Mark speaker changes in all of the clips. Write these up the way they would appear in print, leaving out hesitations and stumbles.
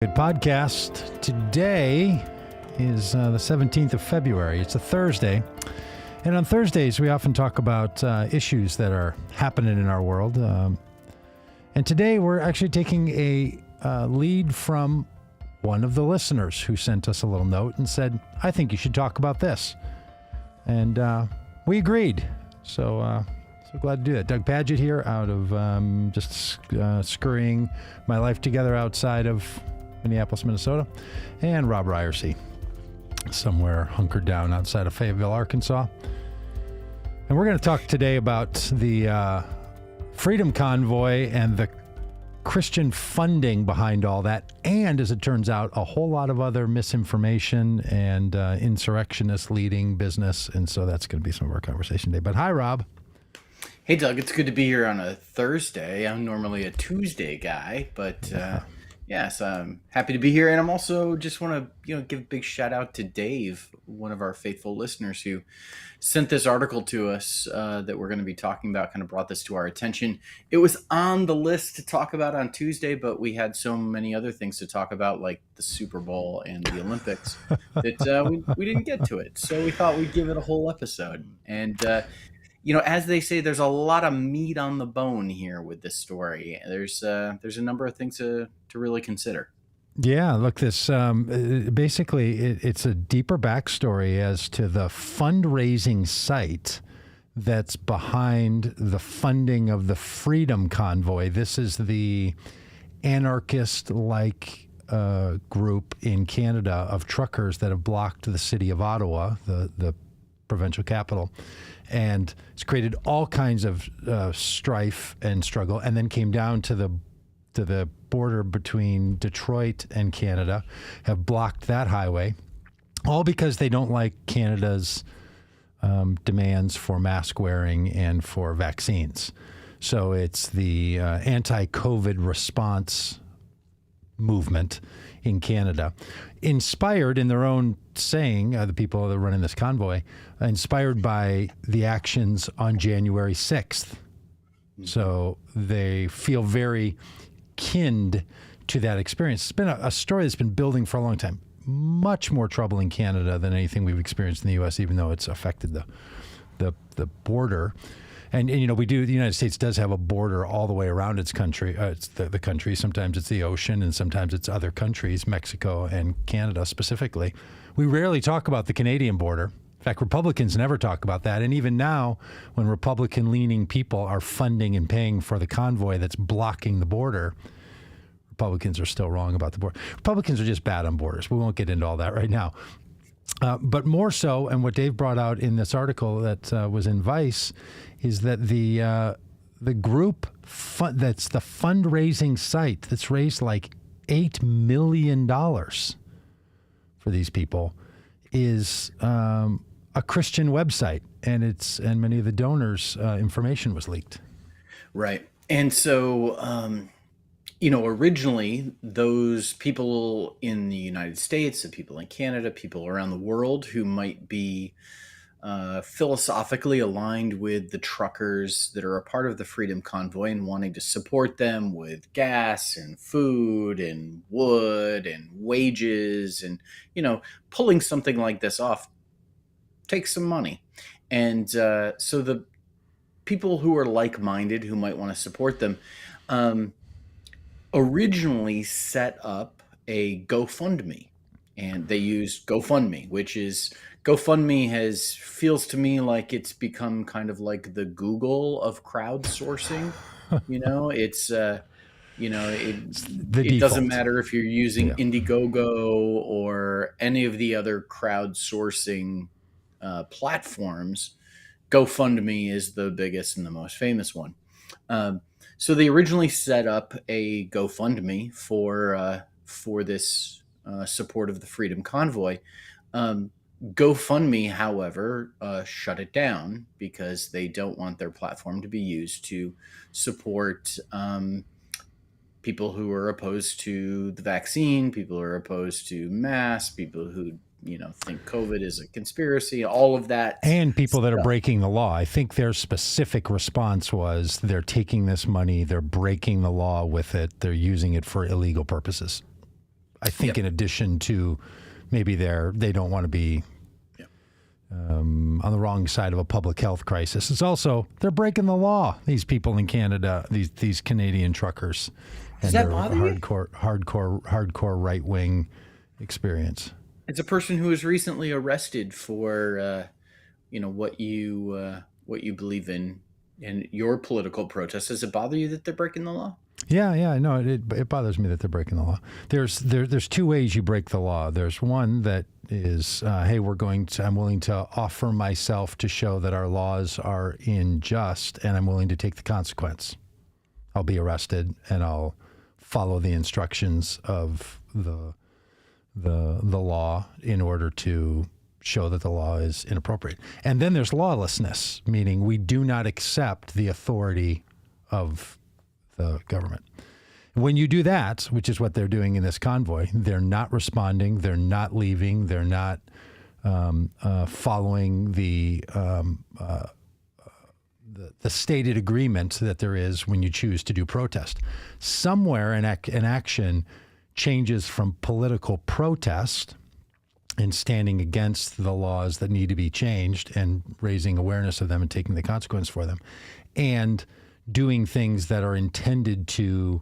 Speaker 1: Good podcast. Today is the 17th of February. It's a Thursday. And on Thursdays, we often talk about issues that are happening in our world. And today, we're actually taking a lead from one of the listeners who sent us a little note and said, I think you should talk about this. And we agreed. So glad to do that. Doug Padgett here out of just scurrying my life together outside of Minneapolis, Minnesota, and Rob Ryersey, somewhere hunkered down outside of Fayetteville, Arkansas. And we're going to talk today about the Freedom Convoy and the Christian funding behind all that, and as it turns out, a whole lot of other misinformation and insurrectionists leading business, and so that's going to be some of our conversation today. But hi, Rob.
Speaker 2: Hey, Doug. It's good to be here on a Thursday. I'm normally a Tuesday guy, but yes, I'm happy to be here. And I'm also just want to give a big shout out to Dave, one of our faithful listeners who sent this article to us that we're going to be talking about, kind of brought this to our attention. It was on the list to talk about on Tuesday, but we had so many other things to talk about, like the Super Bowl and the Olympics, that we didn't get to it. So we thought we'd give it a whole episode. And as they say, there's a lot of meat on the bone here with this story. There's a number of things to really consider.
Speaker 1: Yeah, look, this basically it's a deeper backstory as to the fundraising site that's behind the funding of the Freedom Convoy. This is the anarchist-like group in Canada of truckers that have blocked the city of Ottawa, the provincial capital. And it's created all kinds of strife and struggle, and then came down to the border between Detroit and Canada, have blocked that highway, all because they don't like Canada's demands for mask wearing and for vaccines. So it's the anti-COVID response movement in Canada, inspired in their own saying, the people that are running this convoy, inspired by the actions on January 6th. So they feel very kinned to that experience. It's been a story that's been building for a long time. Much more trouble in Canada than anything we've experienced in the U.S., even though it's affected the border. And we do. The United States does have a border all the way around its country. It's the country. Sometimes it's the ocean, and sometimes it's other countries, Mexico and Canada specifically. We rarely talk about the Canadian border. In fact, Republicans never talk about that. And even now, when Republican-leaning people are funding and paying for the convoy that's blocking the border, Republicans are still wrong about the border. Republicans are just bad on borders. We won't get into all that right now. But more so, and what Dave brought out in this article that was in Vice, is that the group that's the fundraising site that's raised like $8 million for these people is a Christian website, and many of the donors' information was leaked.
Speaker 2: Right. And so, originally those people in the United States, the people in Canada, people around the world who might be philosophically aligned with the truckers that are a part of the Freedom Convoy and wanting to support them with gas and food and wood and wages and, pulling something like this off takes some money. And so the people who are like-minded, who might want to support them, originally set up a GoFundMe, and they used GoFundMe, which is GoFundMe feels to me like it's become kind of like the Google of crowdsourcing. It doesn't matter if you're using Indiegogo or any of the other crowdsourcing platforms. GoFundMe is the biggest and the most famous one. So they originally set up a GoFundMe for this support of the Freedom Convoy. GoFundMe, however, shut it down because they don't want their platform to be used to support people who are opposed to the vaccine, people who are opposed to masks, people who think COVID is a conspiracy, all of that.
Speaker 1: And people that are breaking the law. I think their specific response was they're taking this money, they're breaking the law with it, they're using it for illegal purposes. I think in addition to maybe they don't want to be on the wrong side of a public health crisis. It's also they're breaking the law. These people in Canada, these Canadian truckers,
Speaker 2: Does
Speaker 1: and
Speaker 2: that
Speaker 1: their
Speaker 2: bother you?
Speaker 1: hardcore right wing experience.
Speaker 2: As a person who was recently arrested for, what you believe in and your political protests, does it bother you that they're breaking the law?
Speaker 1: Yeah, no, it bothers me that they're breaking the law. There's two ways you break the law. There's one that is, hey, I'm willing to offer myself to show that our laws are unjust, and I'm willing to take the consequence. I'll be arrested, and I'll follow the instructions of the law in order to show that the law is inappropriate. And then there's lawlessness, meaning we do not accept the authority of the government. When you do that, which is what they're doing in this convoy, they're not responding, they're not leaving, they're not following the stated agreement that there is when you choose to do protest. Somewhere an action changes from political protest and standing against the laws that need to be changed and raising awareness of them and taking the consequence for them, and doing things that are intended to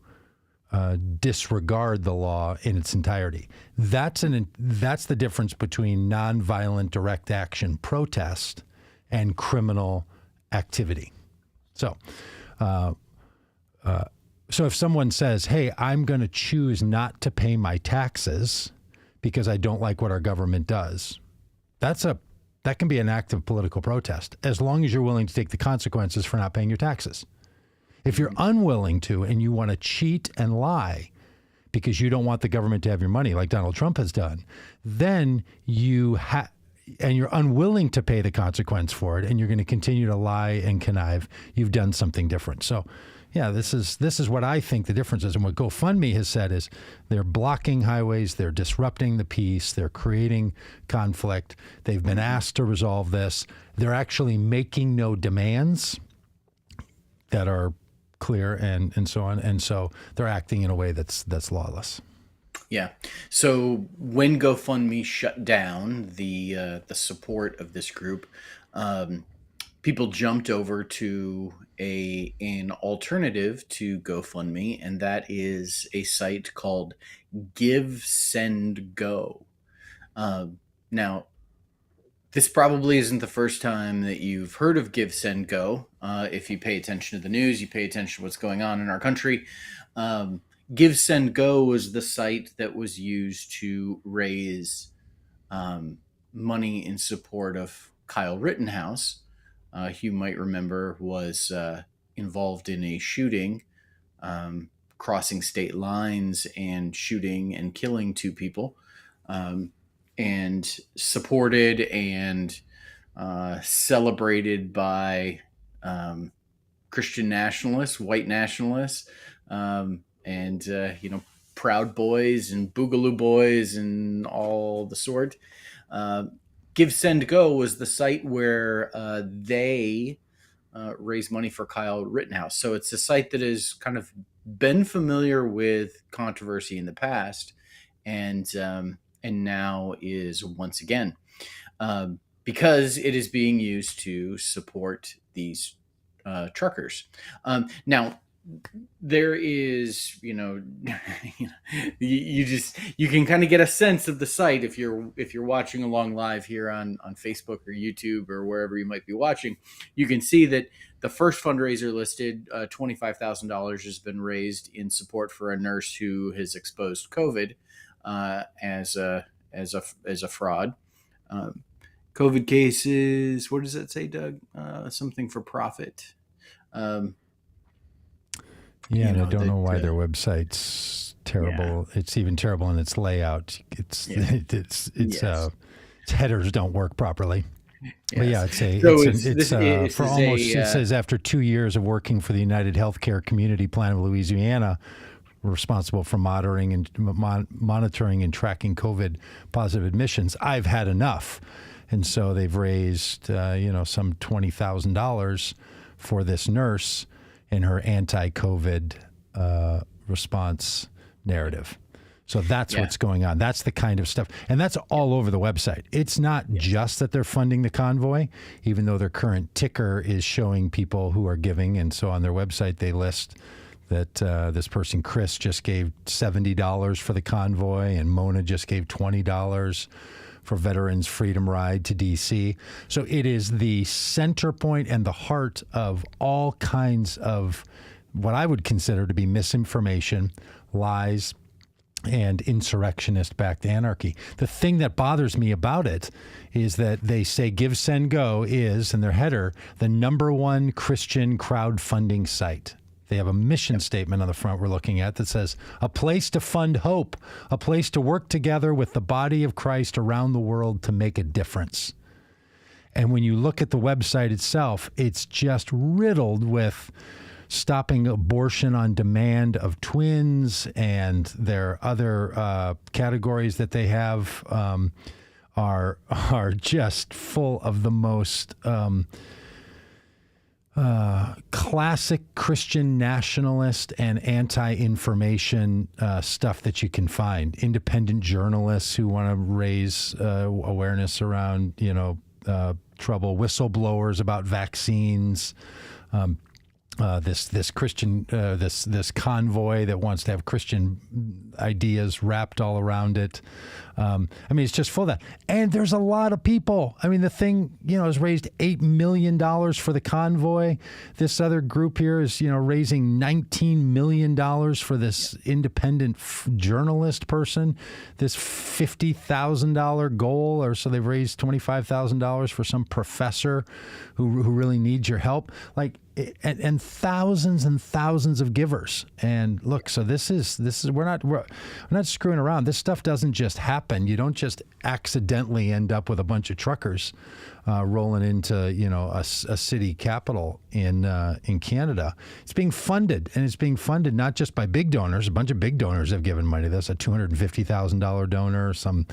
Speaker 1: disregard the law in its entirety. That's the difference between nonviolent direct action protest and criminal activity. So if someone says, hey, I'm going to choose not to pay my taxes because I don't like what our government does, that can be an act of political protest, as long as you're willing to take the consequences for not paying your taxes. If you're unwilling to, and you want to cheat and lie because you don't want the government to have your money like Donald Trump has done, then and you're unwilling to pay the consequence for it, and you're going to continue to lie and connive, you've done something different. So, yeah, this is what I think the difference is. And what GoFundMe has said is they're blocking highways, they're disrupting the peace, they're creating conflict. They've been asked to resolve this. They're actually making no demands that are clear and so on. And so they're acting in a way that's lawless.
Speaker 2: Yeah. So when GoFundMe shut down the support of this group, people jumped over to an alternative to GoFundMe, and that is a site called Give Send Go. Now, this probably isn't the first time that you've heard of Give Send Go. If you pay attention to the news, you pay attention to what's going on in our country. Give Send Go was the site that was used to raise money in support of Kyle Rittenhouse, who you might remember was involved in a shooting, crossing state lines and shooting and killing two people, and supported and celebrated by Christian nationalists, white nationalists, and Proud Boys and Boogaloo Boys and all the sort. Give Send Go was the site where they raise money for Kyle Rittenhouse. So it's a site that has kind of been familiar with controversy in the past, and now is once again, because it is being used to support these truckers. Now, there is, you can kind of get a sense of the site if you're watching along live here on Facebook or YouTube or wherever you might be watching. You can see that the first fundraiser listed, $25,000 has been raised in support for a nurse who has exposed COVID as a fraud. COVID cases. What does that say, Doug? Something for profit.
Speaker 1: Yeah, and I don't know why their website's terrible. Yeah. It's even terrible in its layout. Its headers don't work properly. Yes. But yeah, it says after 2 years of working for the United Healthcare Community Plan of Louisiana, responsible for monitoring and tracking COVID positive admissions, I've had enough. And so they've raised some $20,000 for this nurse in her anti-COVID response narrative. So that's
Speaker 2: Yeah.
Speaker 1: what's going on. That's the kind of stuff. And that's all over the website. It's not just that they're funding the convoy, even though their current ticker is showing people who are giving. And so on their website, they list that this person, Chris, just gave $70 for the convoy, and Mona just gave $20 for Veterans Freedom Ride to D.C. So it is the center point and the heart of all kinds of what I would consider to be misinformation, lies, and insurrectionist-backed anarchy. The thing that bothers me about it is that they say Give, Send, Go is, in their header, the #1 Christian crowdfunding site. They have a mission statement on the front we're looking at that says, a place to fund hope, a place to work together with the body of Christ around the world to make a difference. And when you look at the website itself, it's just riddled with stopping abortion on demand of twins, and their other categories that they have are just full of the most classic Christian nationalist and anti-information stuff that you can find. Independent journalists who want to raise awareness around, trouble, whistleblowers about vaccines. This Christian this convoy that wants to have Christian ideas wrapped all around it. It's just full of that. And there's a lot of people. The thing, has raised $8 million for the convoy. This other group here is, raising $19 million for this independent journalist person. This $50,000 goal, or so they've raised $25,000 for some professor who really needs your help. And thousands and thousands of givers. And look, so this is we're not screwing around. This stuff doesn't just happen. You don't just accidentally end up with a bunch of truckers rolling into a city capital in Canada. It's being funded, and it's being funded not just by big donors. A bunch of big donors have given money to this. A $250,000 donor, some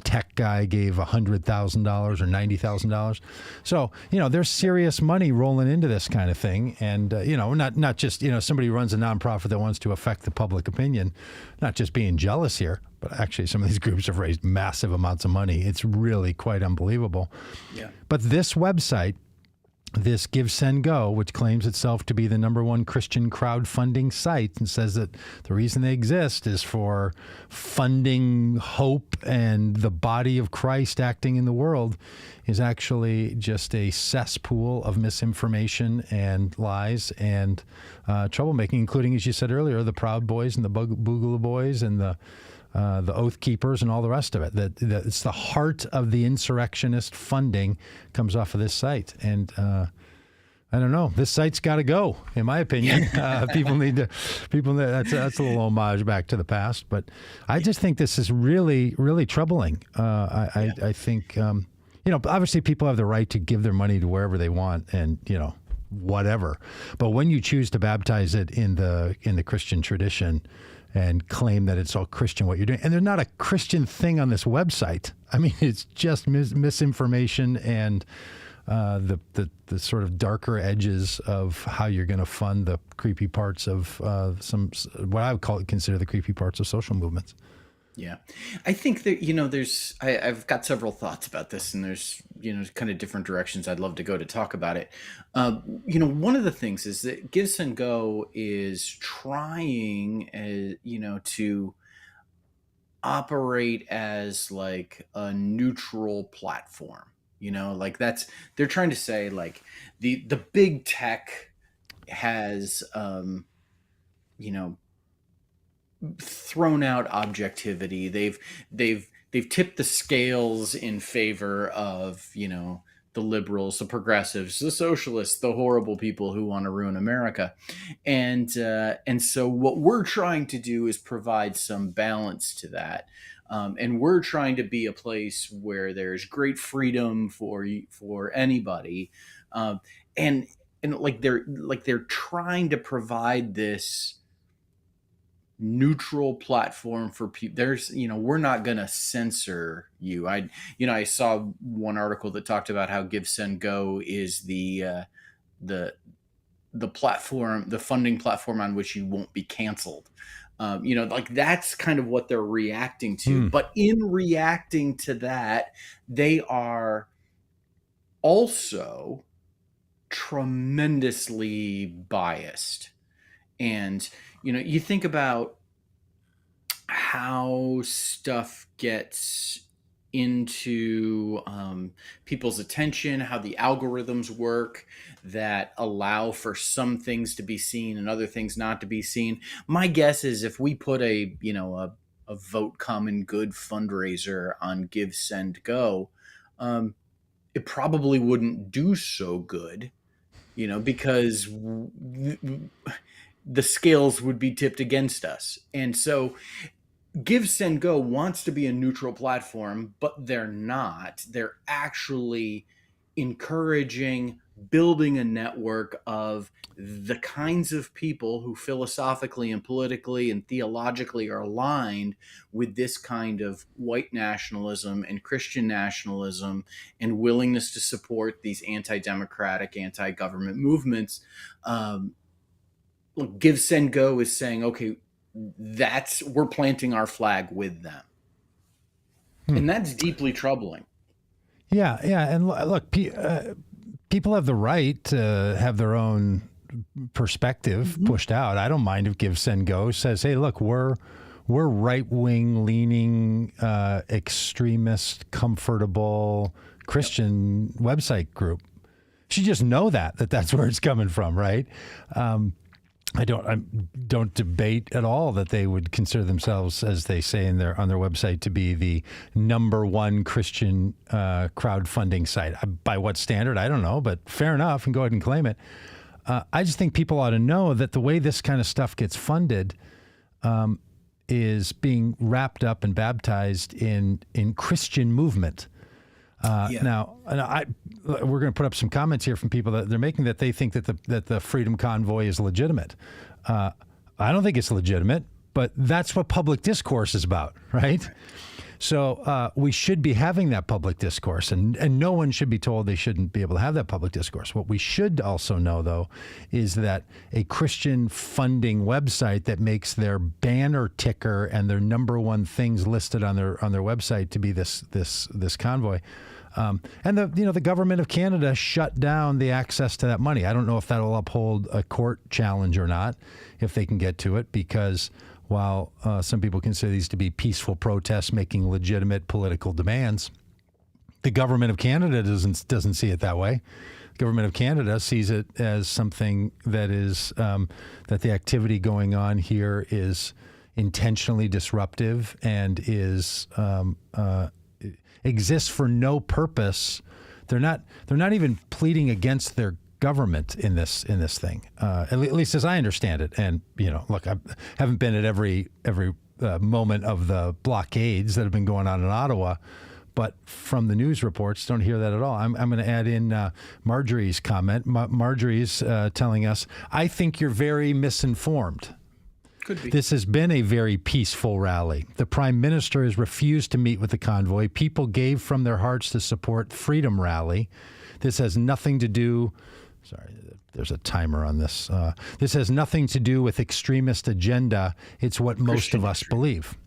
Speaker 1: tech guy gave $100,000 or $90,000. So there's serious money rolling into this kind of thing, and not just somebody who runs a nonprofit that wants to affect the public opinion, not just being jealous here, but actually some of these groups have raised massive amounts of money. It's really quite unbelievable. Yeah. But this website, this Give, Send, Go, which claims itself to be the #1 Christian crowdfunding site, and says that the reason they exist is for funding hope and the body of Christ acting in the world, is actually just a cesspool of misinformation and lies and troublemaking, including, as you said earlier, the Proud Boys and the Boogaloo Boys and the Oath Keepers and all the rest of it. That it's the heart of the insurrectionist funding comes off of this site. And I don't know. This site's got to go, in my opinion. That's a little homage back to the past. But I just think this is really, really troubling. I think, obviously people have the right to give their money to wherever they want, and, whatever. But when you choose to baptize it in the Christian tradition and claim that it's all Christian what you're doing, and there's not a Christian thing on this website. It's just misinformation and the sort of darker edges of how you're going to fund the creepy parts of some what I would consider the creepy parts of social movements.
Speaker 2: Yeah, I think that I've got several thoughts about this, and there's kind of different directions I'd love to go to talk about it. One of the things is that Give, Send, Go is trying, to operate as like a neutral platform. They're trying to say, like, the big tech has thrown out objectivity. They've tipped the scales in favor of the liberals, the progressives, the socialists, the horrible people who want to ruin America, and so what we're trying to do is provide some balance to that, and we're trying to be a place where there's great freedom for anybody, and they're trying to provide this neutral platform for people. There's we're not going to censor you. I saw one article that talked about how Give, Send, Go is the platform, the funding platform on which you won't be canceled. Like that's kind of what they're reacting to.
Speaker 1: Hmm.
Speaker 2: But in reacting to that, they are also tremendously biased. And, you think about how stuff gets into people's attention, how the algorithms work that allow for some things to be seen and other things not to be seen. My guess is if we put a vote common good fundraiser on Give Send Go, it probably wouldn't do so good, because the scales would be tipped against us. And so Give Send Go wants to be a neutral platform, but they're not. They're actually encouraging building a network of the kinds of people who philosophically and politically and theologically are aligned with this kind of white nationalism and Christian nationalism and willingness to support these anti-democratic, anti-government movements. Look, Give Send Go is saying, okay, we're planting our flag with them. And that's deeply troubling.
Speaker 1: Yeah, yeah, and look, people have the right to have their own perspective pushed out. I don't mind if Give Send Go says, "Hey, look, we're right wing leaning, extremist, comfortable Christian website group." You just know that's where it's coming from, right? I don't debate at all that they would consider themselves, as they say on their website, to be the #1 Christian crowdfunding site. By what standard, I don't know, but fair enough, and go ahead and claim it. I just think people ought to know that the way this kind of stuff gets funded is being wrapped up and baptized in Christian movement. Now, we're going to put up some comments here from people that they're making that they think that the Freedom Convoy is legitimate. I don't think it's legitimate, but that's what public discourse is about, right? So we should be having that public discourse, and no one should be told they shouldn't be able to have that public discourse. What we should also know, though, is that a Christian funding website that makes their banner ticker and their #1 things listed on their website to be this convoy. And the government of Canada shut down the access to that money. I don't know if that will uphold a court challenge or not, if they can get to it, because while some people consider these to be peaceful protests making legitimate political demands, the government of Canada doesn't see it that way. The government of Canada sees it as something that is that the activity going on here is intentionally disruptive and exists for no purpose. They're not even pleading against their government in this thing, at least as I understand it. And look, I haven't been at every moment of the blockades that have been going on in Ottawa, but from the news reports, don't hear that at all. I'm going to add in Marjorie's comment. Marjorie's telling us, "I think you're very misinformed."
Speaker 2: Could be.
Speaker 1: This has been a very peaceful rally. The Prime Minister has refused to meet with the convoy. People gave from their hearts to support Freedom Rally. This has nothing to do... Sorry, there's a timer on this. This has nothing to do with extremist agenda. It's what most of us believe.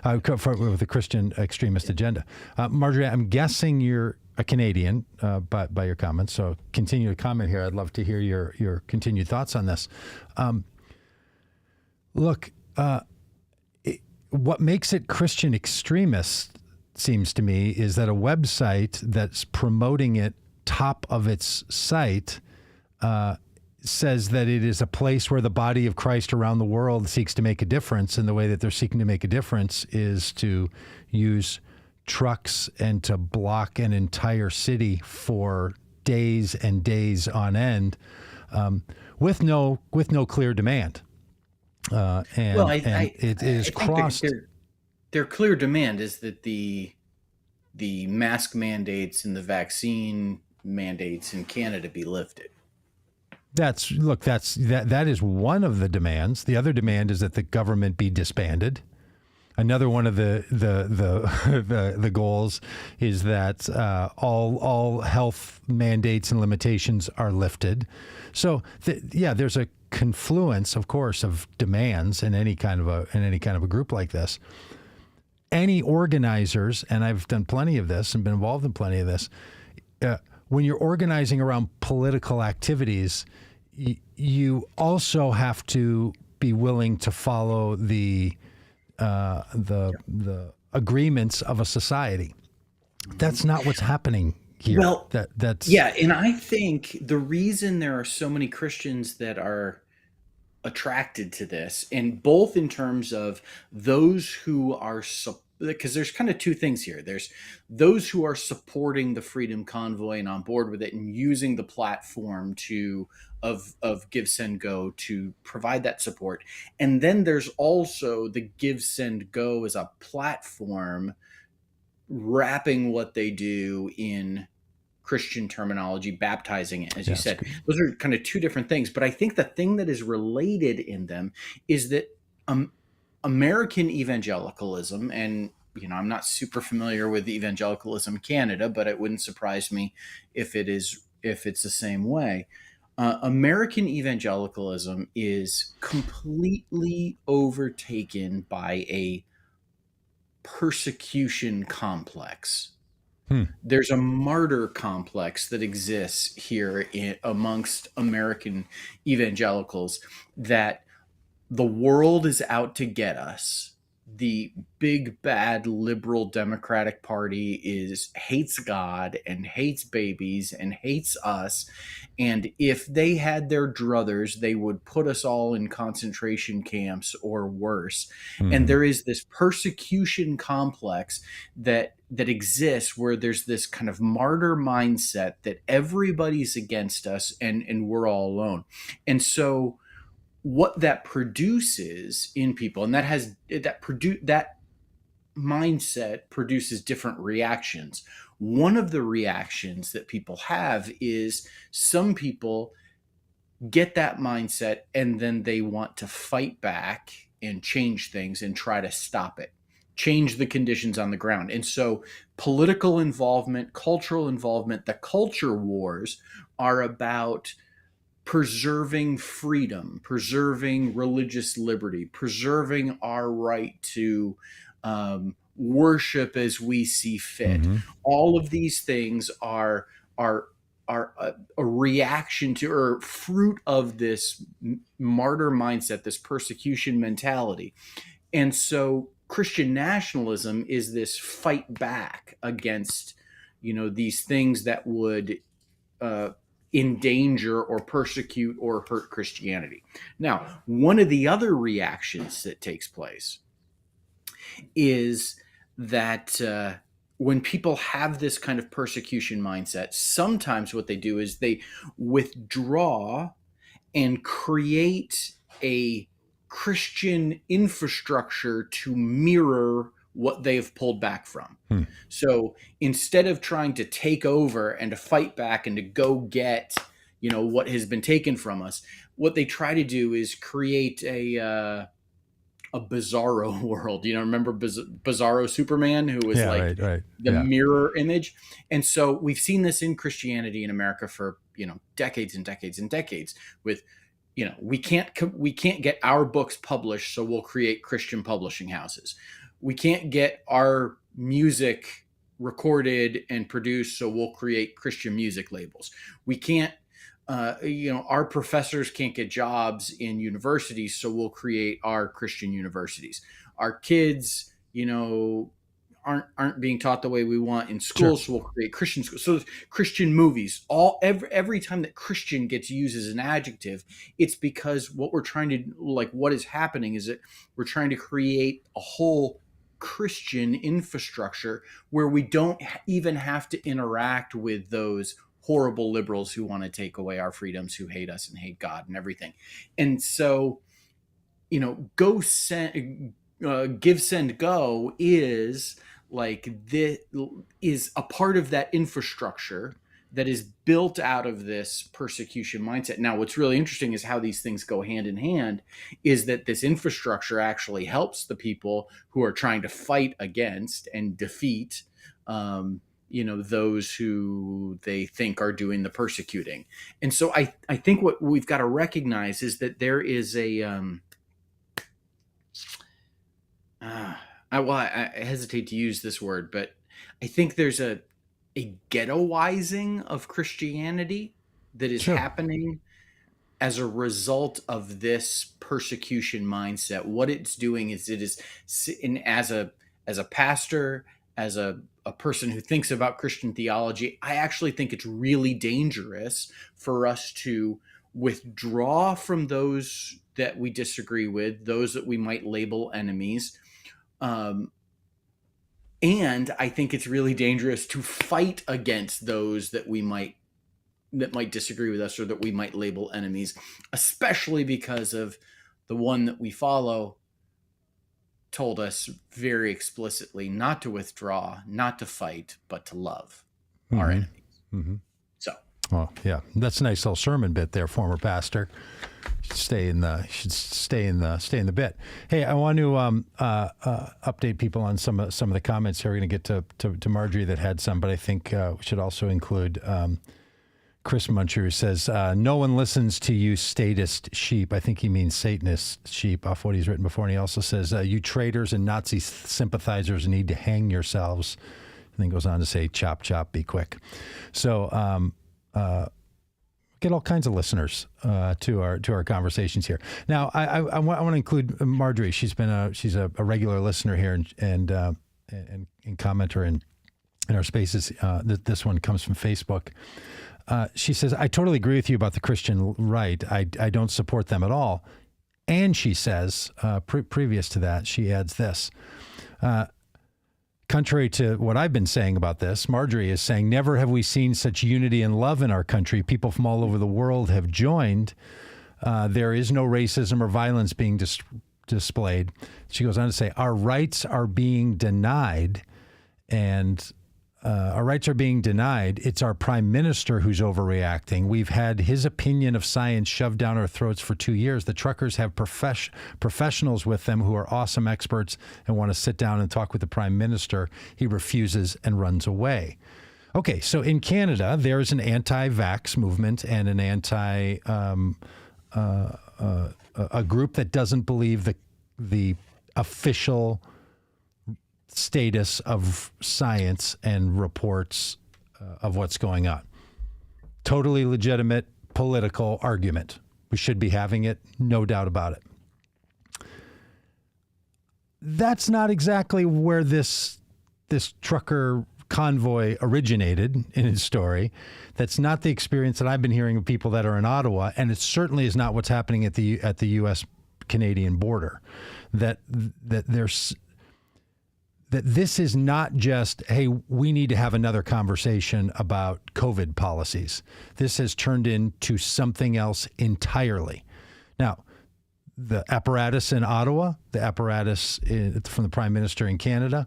Speaker 1: With the Christian extremist agenda. Marjorie, I'm guessing you're a Canadian by your comments, so continue to comment here. I'd love to hear your continued thoughts on this. Look, what makes it Christian extremist, seems to me, is that a website that's promoting it top of its site says that it is a place where the body of Christ around the world seeks to make a difference. And the way that they're seeking to make a difference is to use trucks and to block an entire city for days and days on end, with no clear demand. It is crossed.
Speaker 2: Their clear demand is that the mask mandates and the vaccine mandates in Canada be lifted.
Speaker 1: That is one of the demands. The other demand is that the government be disbanded. Another one of the goals is that all health mandates and limitations are lifted. So there's a confluence, of course, of demands in any kind of a group like this, any organizers, and I've done plenty of this and been involved in plenty of this, when you're organizing around political activities, you also have to be willing to follow the agreements of a society. That's not what's happening here.
Speaker 2: Well,
Speaker 1: That's
Speaker 2: yeah, and I think the reason there are so many Christians that are attracted to this, and both in terms of those who are because there's kind of two things here. There's those who are supporting the Freedom Convoy and on board with it and using the platform of Give Send Go to provide that support, and then there's also the Give Send Go as a platform wrapping what they do in Christian terminology, baptizing it, as you said. Those are kind of two different things. But I think the thing that is related in them is that American evangelicalism, and I'm not super familiar with evangelicalism in Canada, but it wouldn't surprise me if it's the same way. American evangelicalism is completely overtaken by a persecution complex. There's a martyr complex that exists here amongst American evangelicals, that the world is out to get us. The big bad liberal Democratic Party hates God and hates babies and hates us. And if they had their druthers, they would put us all in concentration camps or worse. And there is this persecution complex that exists, where there's this kind of martyr mindset that everybody's against us and we're all alone. And so what that produces in people, and that mindset produces different reactions. One of the reactions that people have is some people get that mindset and then they want to fight back and change things and try to stop it, change the conditions on the ground. And so political involvement, cultural involvement, the culture wars are about preserving freedom, preserving religious liberty, preserving our right to worship as we see fit. All of these things are a reaction to, or fruit of, this martyr mindset, this persecution mentality. And so Christian nationalism is this fight back against, these things that would endanger or persecute or hurt Christianity. Now, one of the other reactions that takes place is that when people have this kind of persecution mindset, sometimes what they do is they withdraw and create a Christian infrastructure to mirror what they have pulled back from. So instead of trying to take over and to fight back and to go get, what has been taken from us, what they try to do is create a Bizarro world. Remember Bizarro Superman, who was the mirror image? And so we've seen this in Christianity in America for, decades and decades and decades with, we can't get our books published, so we'll create Christian publishing houses. We can't get our music recorded and produced, so we'll create Christian music labels. We can't, our professors can't get jobs in universities, so we'll create our Christian universities. Our kids, aren't being taught the way we want in schools, so we'll create Christian schools. So Christian movies, every time that Christian gets used as an adjective, it's because what is happening is that we're trying to create a whole Christian infrastructure where we don't even have to interact with those horrible liberals who want to take away our freedoms, who hate us and hate God and everything. And so, Give Send Go is a part of that infrastructure that is built out of this persecution mindset. Now, what's really interesting is how these things go hand in hand, is that this infrastructure actually helps the people who are trying to fight against and defeat those who they think are doing the persecuting. And so I think what we've got to recognize is that there is a I hesitate to use this word, but I think there's a ghettoizing of Christianity that is
Speaker 1: Sure.
Speaker 2: happening as a result of this persecution mindset. What it's doing is as a pastor, as a person who thinks about Christian theology, I actually think it's really dangerous for us to withdraw from those that we disagree with, those that we might label enemies. And I think it's really dangerous to fight against those that might disagree with us or that we might label enemies, especially because of the one that we follow told us very explicitly not to withdraw, not to fight, but to love our enemies.
Speaker 1: Mm-hmm.
Speaker 2: So,
Speaker 1: well, yeah, that's a nice little sermon bit there, former pastor. Stay in the bit. Hey, I want to update people on some of the comments here. We're going to get to Marjorie that had some, but I think we should also include Chris Muncher, who says, no one listens to you statist sheep. I think he means Satanist sheep off what he's written before. And he also says, you traitors and Nazi sympathizers need to hang yourselves. And then goes on to say, chop, chop, be quick. So get all kinds of listeners to our conversations here. Now, I want to include Marjorie. She's a regular listener here and commenter in our spaces. This one comes from Facebook. She says, I totally agree with you about the Christian right. I don't support them at all. And she says, previous to that, she adds this. Contrary to what I've been saying about this, Marjorie is saying, never have we seen such unity and love in our country. People from all over the world have joined. There is no racism or violence being displayed. She goes on to say, our rights are being denied, and our rights are being denied. It's our prime minister who's overreacting. We've had his opinion of science shoved down our throats for 2 years. The truckers have professionals with them who are awesome experts and want to sit down and talk with the prime minister. He refuses and runs away. Okay, so in Canada, there's an anti-vax movement and an a group that doesn't believe the official status of science and reports of what's going on. Totally legitimate political argument. We should be having it, no doubt about it. That's not exactly where this trucker convoy originated in his story. That's not the experience that I've been hearing of people that are in Ottawa, and it certainly is not what's happening at the U.S.-Canadian border. That this is not just, hey, we need to have another conversation about COVID policies. This has turned into something else entirely. Now, the apparatus in Ottawa, the apparatus from the Prime Minister in Canada,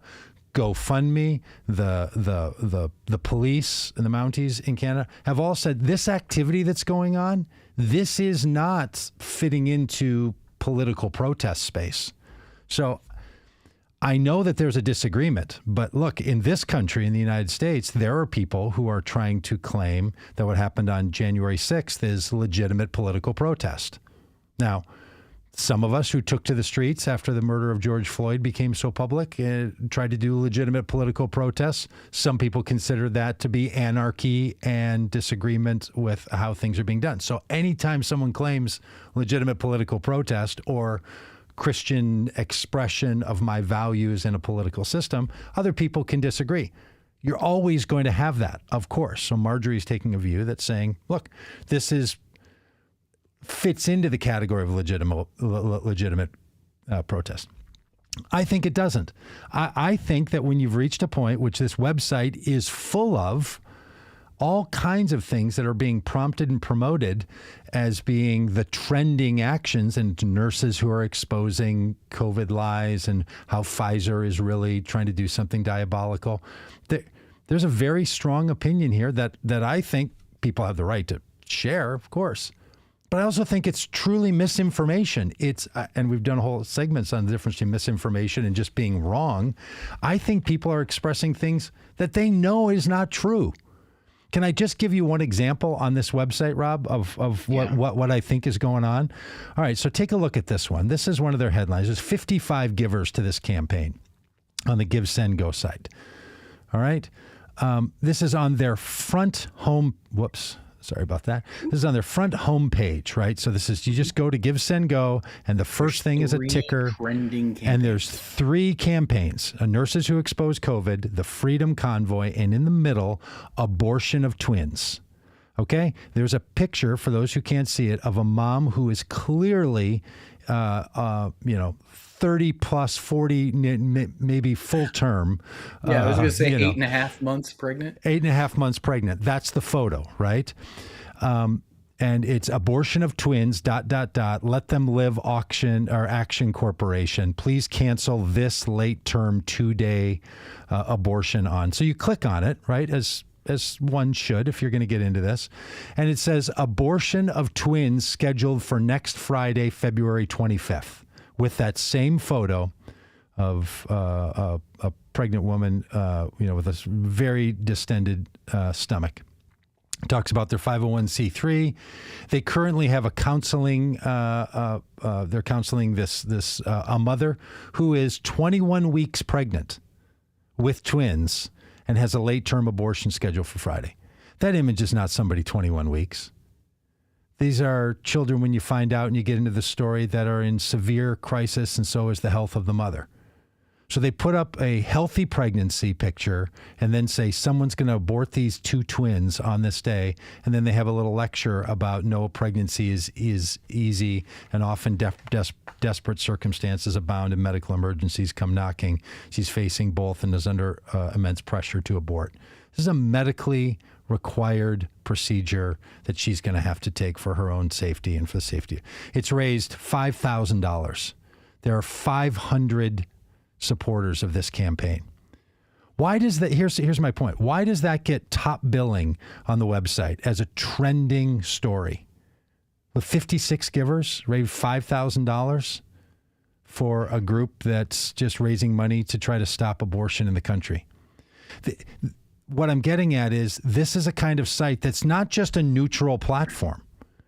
Speaker 1: GoFundMe, the police and the Mounties in Canada have all said this activity that's going on, this is not fitting into political protest space. So I know that there's a disagreement, but look, in this country, in the United States, there are people who are trying to claim that what happened on January 6th is legitimate political protest. Now, some of us who took to the streets after the murder of George Floyd became so public tried to do legitimate political protests. Some people consider that to be anarchy and disagreement with how things are being done. So anytime someone claims legitimate political protest or Christian expression of my values in a political system, other people can disagree. You're always going to have that, of course. So Marjorie's taking a view that's saying, look, this fits into the category of legitimate protest. I think it doesn't. I think that when you've reached a point, which this website is full of, all kinds of things that are being prompted and promoted as being the trending actions, and nurses who are exposing COVID lies and how Pfizer is really trying to do something diabolical. There's a very strong opinion here that I think people have the right to share, of course. But I also think it's truly misinformation. It's and we've done whole segments on the difference between misinformation and just being wrong. I think people are expressing things that they know is not true. Can I just give you one example on this website, Rob, of what I think is going on? All right, so take a look at this one. This is one of their headlines. There's 55 givers to this campaign on the Give, Send, Go site. All right. This is on their front home. Whoops. Sorry about that. This is on their front home page, right? So this is, you just go to Give, Send, Go, and the first thing is a ticker. And there's 3 campaigns: Nurses Who Expose COVID, the Freedom Convoy, and in the middle, Abortion of Twins. Okay? There's a picture, for those who can't see it, of a mom who is clearly, 30 plus 40, maybe full term.
Speaker 2: Yeah, I was going to say 8.5 months pregnant.
Speaker 1: 8.5 months pregnant. That's the photo, right? And it's Abortion of Twins, ... Let Them Live Auction or Action Corporation. Please cancel this late term 2-day abortion on. So you click on it, right? As one should if you're going to get into this. And it says Abortion of Twins scheduled for next Friday, February 25th. With that same photo of a pregnant woman, with a very distended stomach. It talks about their 501c3. They currently have a counseling. They're counseling a mother who is 21 weeks pregnant with twins and has a late-term abortion scheduled for Friday. That image is not somebody 21 weeks. These are children, when you find out and you get into the story, that are in severe crisis, and so is the health of the mother. So they put up a healthy pregnancy picture and then say someone's going to abort these 2 twins on this day. And then they have a little lecture about no, pregnancy is easy, and often desperate circumstances abound and medical emergencies come knocking. She's facing both and is under immense pressure to abort. This is a medically required procedure that she's going to have to take for her own safety and for the safety. It's raised $5,000. There are 500 supporters of this campaign. Why does that? Here's my point. Why does that get top billing on the website as a trending story? With 56 givers, raised $5,000 for a group that's just raising money to try to stop abortion in the country. What I'm getting at is this is a kind of site that's not just a neutral platform.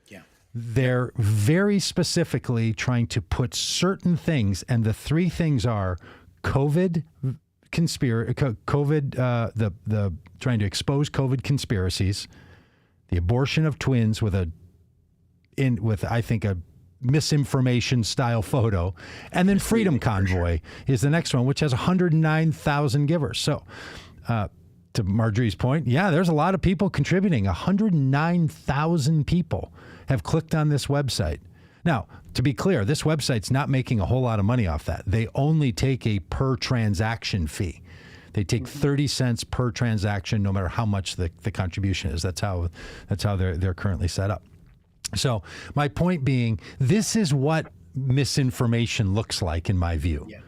Speaker 1: Yeah. They're very specifically trying to put certain things, and the 3 things are COVID conspiracy, the trying to expose COVID conspiracies, the abortion of twins with I think a misinformation style photo, and then Freedom Convoy is the next one, which has 109,000 givers. So, to Marjorie's point, yeah, there's a lot of people contributing. 109,000 people have clicked on this website. Now, to be clear, this website's not making a whole lot of money off that. They only take a per transaction fee. They take 30 cents per transaction, no matter how much the contribution is. That's how they're currently set up. So my point being, this is what misinformation looks like in my view. Yeah.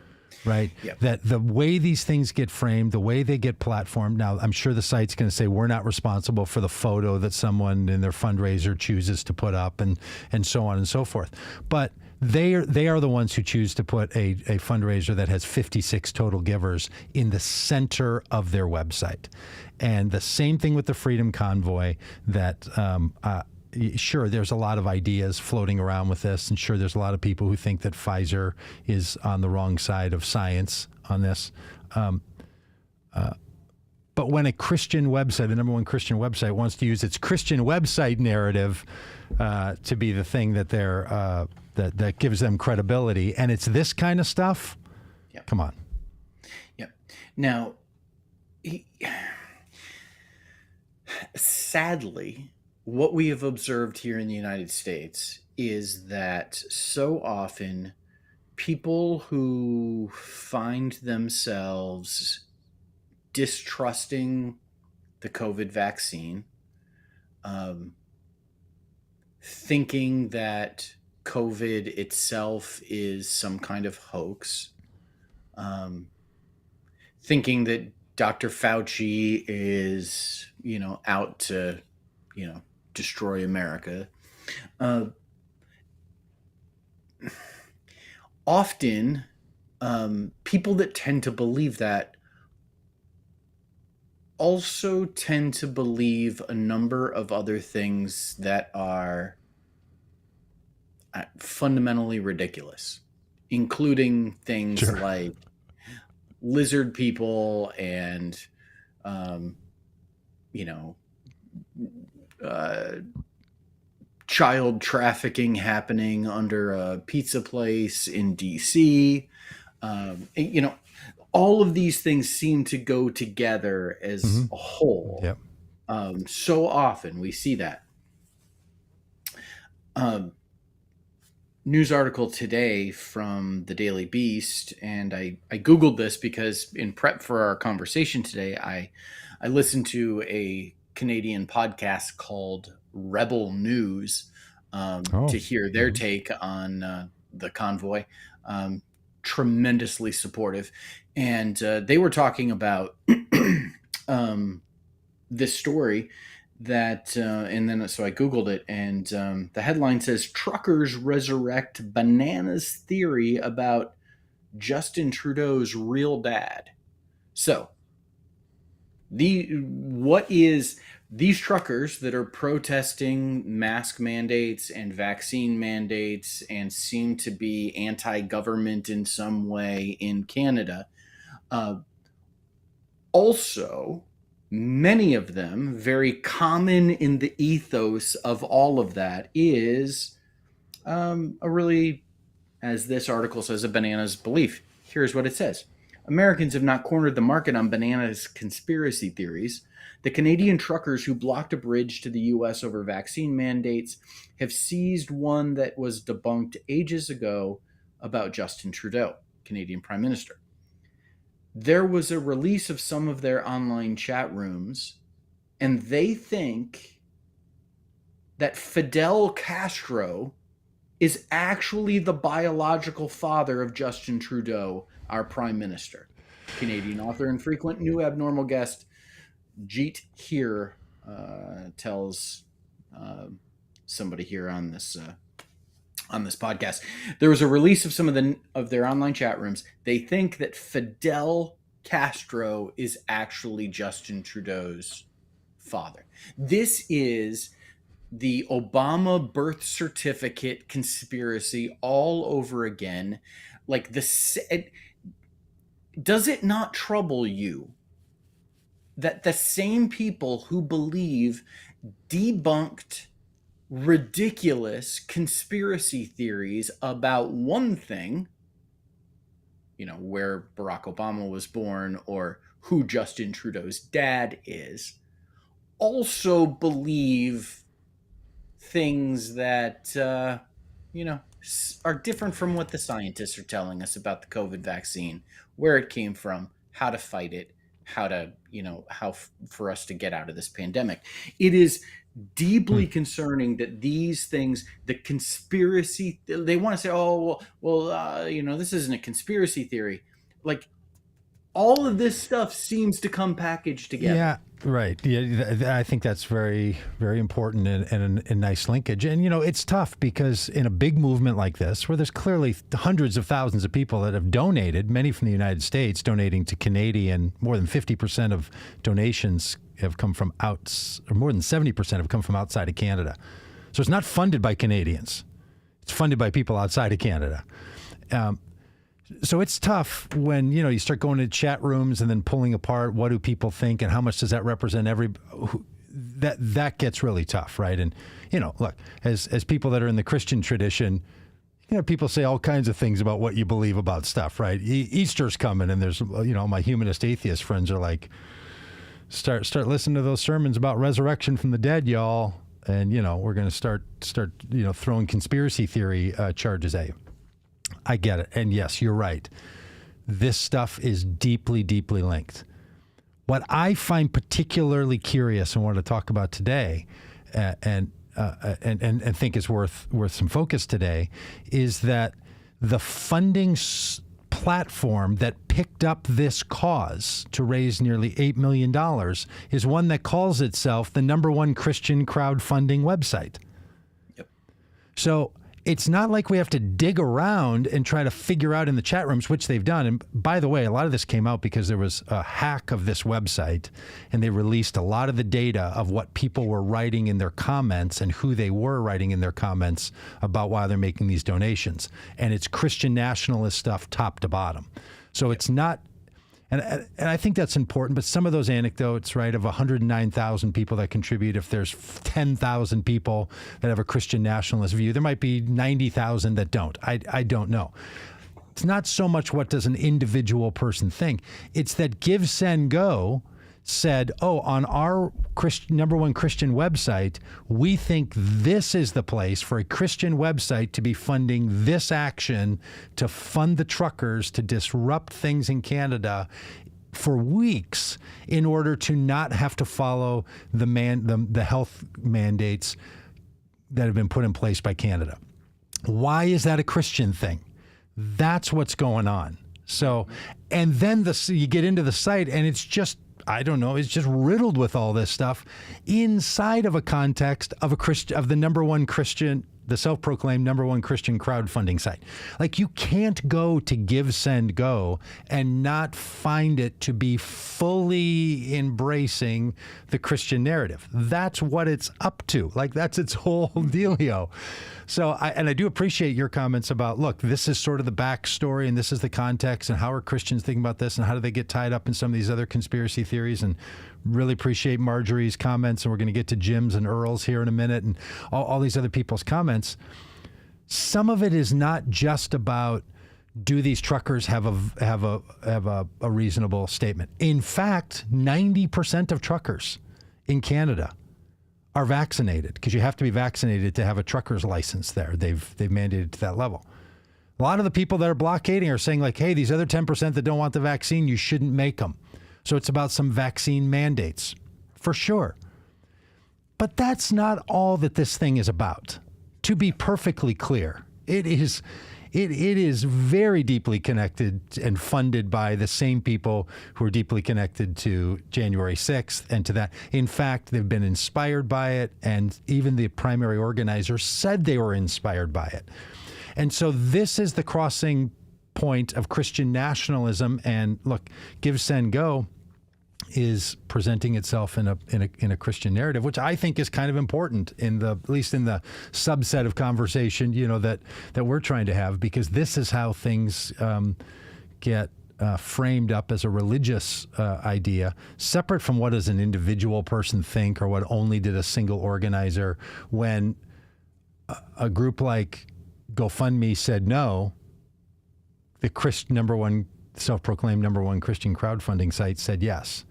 Speaker 1: Right? Yep. That the way these things get framed, the way they get platformed. Now, I'm sure the site's going to say we're not responsible for the photo that someone in their fundraiser chooses to put up, and so on and so forth. But they are the ones who choose to put a fundraiser that has 56 total givers in the center of their website. And the same thing with the Freedom Convoy, that sure, there's a lot of ideas floating around with this, and sure, there's a lot of people who think that Pfizer is on the wrong side of science on this. But when a Christian website, the number one Christian website, wants to use its Christian website narrative to be the thing that that gives them credibility, and it's this kind of stuff, yep. Come on.
Speaker 2: Yep. Now, sadly, what we have observed here in the United States is that so often people who find themselves distrusting the COVID vaccine, thinking that COVID itself is some kind of hoax, thinking that Dr. Fauci is, out to, destroy America. often people that tend to believe that also tend to believe a number of other things that are fundamentally ridiculous, including things
Speaker 1: Sure.
Speaker 2: like lizard people and, um, you know, uh, child trafficking happening under a pizza place in DC. You know, all of these things seem to go together
Speaker 1: Hmm.
Speaker 2: as a whole.
Speaker 1: Yep.
Speaker 2: So often we see that. Um, News article today from the Daily Beast, and I Googled this because in prep for our conversation today, I listened to a Canadian podcast called Rebel News
Speaker 1: Oh.
Speaker 2: to hear their
Speaker 1: Hmm.
Speaker 2: take on the convoy. Um, Tremendously supportive. And they were talking about um, this story that and then so I googled it, and the headline says truckers resurrect bananas theory about Justin Trudeau's real dad. So what is these truckers that are protesting mask mandates and vaccine mandates and seem to be anti-government in some way in Canada, uh, also, many of them, very common in the ethos of all of that, is a really, as this article says, a bananas belief. Here's what it says: Americans have not cornered the market on bananas conspiracy theories. The Canadian truckers who blocked a bridge to the US over vaccine mandates have seized one that was debunked ages ago about Justin Trudeau, Canadian Prime Minister. There was a release of some of their online chat rooms, and they think that Fidel Castro is actually the biological father of Justin Trudeau, our prime minister. Canadian author and frequent new abnormal guest Jeet here tells somebody here on this podcast. There was a release of some of their online chat rooms. They think that Fidel Castro is actually Justin Trudeau's father. This is the Obama birth certificate conspiracy all over again. Like does it not trouble you that the same people who believe debunked ridiculous conspiracy theories about one thing, where Barack Obama was born or who Justin Trudeau's dad is, also believe things that, are different from what the scientists are telling us about the COVID vaccine, where it came from, how to fight it, how to, for us to get out of this pandemic. It is
Speaker 1: Hmm.
Speaker 2: deeply concerning that these things, the conspiracy, they want to say, oh, well, this isn't a conspiracy theory. Like, all of this stuff seems to come packaged together.
Speaker 1: Yeah, right. Yeah, I think that's very, very important and a nice linkage. And, it's tough because in a big movement like this, where there's clearly hundreds of thousands of people that have donated, many from the United States donating to Canadian, more than 50% of donations have come from or more than 70% have come from outside of Canada. So it's not funded by Canadians. It's funded by people outside of Canada. So it's tough when, you start going to chat rooms and then pulling apart what do people think and how much does that represent that gets really tough, right? And, look, as people that are in the Christian tradition, people say all kinds of things about what you believe about stuff, right? Easter's coming and there's, my humanist atheist friends are like, start listening to those sermons about resurrection from the dead, y'all. And, we're going to start, throwing conspiracy theory charges at you. I get it. And yes, you're right. This stuff is deeply, deeply linked. What I find particularly curious and want to talk about today and think is worth some focus today is that the funding platform that picked up this cause to raise nearly $8 million is one that calls itself the #1 Christian crowdfunding website.
Speaker 2: Yep.
Speaker 1: So it's not like we have to dig around and try to figure out in the chat rooms, which they've done. And by the way, a lot of this came out because there was a hack of this website, and they released a lot of the data of what people were writing in their comments and who they were writing in their comments about why they're making these donations. And it's Christian nationalist stuff top to bottom. So it's not, and I think that's important, but some of those anecdotes, right, of 109,000 people that contribute, if there's 10,000 people that have a Christian nationalist view, there might be 90,000 that don't. I don't know. It's not so much what does an individual person think. It's that Give, Send, Go said, oh, on our number one Christian website, we think this is the place for a Christian website to be funding this action to fund the truckers to disrupt things in Canada for weeks in order to not have to follow the health mandates that have been put in place by Canada. Why is that a Christian thing? That's what's going on. So, and then you get into the site and it's just, I don't know, it's just riddled with all this stuff inside of a context of the number one Christian, the self-proclaimed number one Christian crowdfunding site. Like, you can't go to Give, Send, Go and not find it to be fully embracing the Christian narrative. That's what it's up to. Like, that's its whole dealio. So, I do appreciate your comments about, look, this is sort of the backstory and this is the context and how are Christians thinking about this and how do they get tied up in some of these other conspiracy theories, and really appreciate Marjorie's comments, and we're going to get to Jim's and Earl's here in a minute and all these other people's comments. Some of it is not just about, do these truckers have a reasonable statement? In fact, 90% of truckers in Canada are vaccinated, because you have to be vaccinated to have a trucker's license there. They've mandated to that level. A lot of the people that are blockading are saying, like, hey, these other 10% that don't want the vaccine, you shouldn't make them. So it's about some vaccine mandates, for sure. But that's not all that this thing is about. To be perfectly clear, it is very deeply connected and funded by the same people who are deeply connected to January 6th and to that. In fact, they've been inspired by it, and even the primary organizer said they were inspired by it. And so this is the crossing point of Christian nationalism. And look, Give, Send, Go is presenting itself in a Christian narrative, which I think is kind of important at least in the subset of conversation, that we're trying to have, because this is how things get framed up as a religious idea, separate from what does an individual person think or what only did a single organizer. When a group like GoFundMe said no, the self-proclaimed number one Christian crowdfunding site said yes.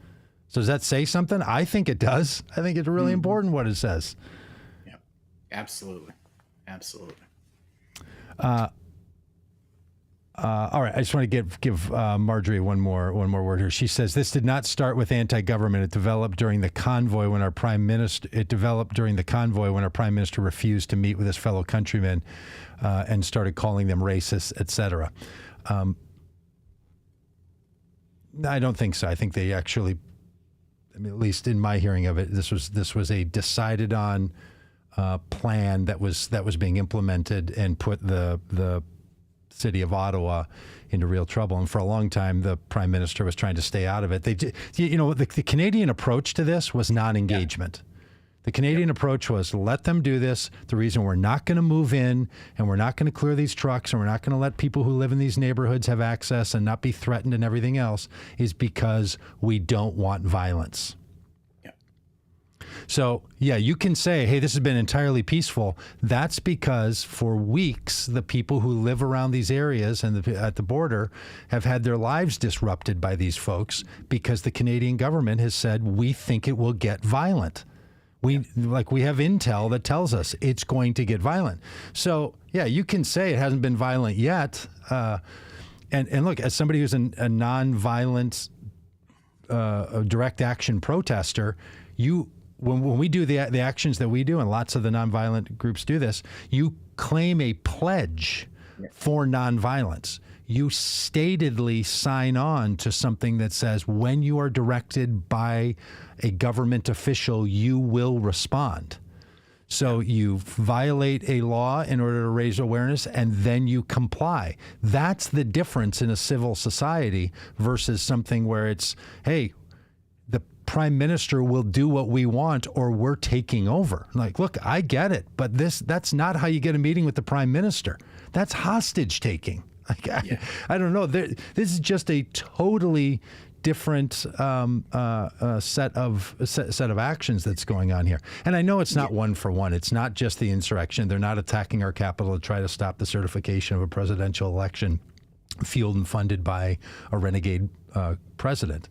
Speaker 1: So does that say something? I think it does. I think it's really important what it says.
Speaker 2: Yeah, absolutely. Absolutely.
Speaker 1: All right. I just want to give Marjorie one more word here. She says, this did not start with anti-government. It developed during the convoy when our prime minister refused to meet with his fellow countrymen and started calling them racist, etc. I don't think so. I think they actually, at least in my hearing of it, this was a decided on plan that was being implemented and put the city of Ottawa into real trouble. And for a long time, the prime minister was trying to stay out of it. The Canadian approach to this was non-engagement. Yeah. The Canadian approach was, let them do this. The reason we're not going to move in and we're not going to clear these trucks and we're not going to let people who live in these neighborhoods have access and not be threatened and everything else is because we don't want violence. Yeah. So, yeah, you can say, hey, this has been entirely peaceful. That's because for weeks, the people who live around these areas and at the border have had their lives disrupted by these folks because the Canadian government has said, we think it will get violent. We have intel that tells us it's going to get violent. So, yeah, you can say it hasn't been violent yet. And look, as somebody who's a nonviolent direct action protester, when we do the actions that we do, and lots of the nonviolent groups do this, you claim a pledge for nonviolence. You statedly sign on to something that says when you are directed by a government official, you will respond. So you violate a law in order to raise awareness, and then you comply. That's the difference in a civil society versus something where it's, hey, the prime minister will do what we want or we're taking over. Like, look, I get it, but that's not how you get a meeting with the prime minister. That's hostage taking. Like, I don't know. This is just a totally different set of actions that's going on here. And I know it's not one for one. It's not just the insurrection. They're not attacking our capital to try to stop the certification of a presidential election fueled and funded by a renegade president.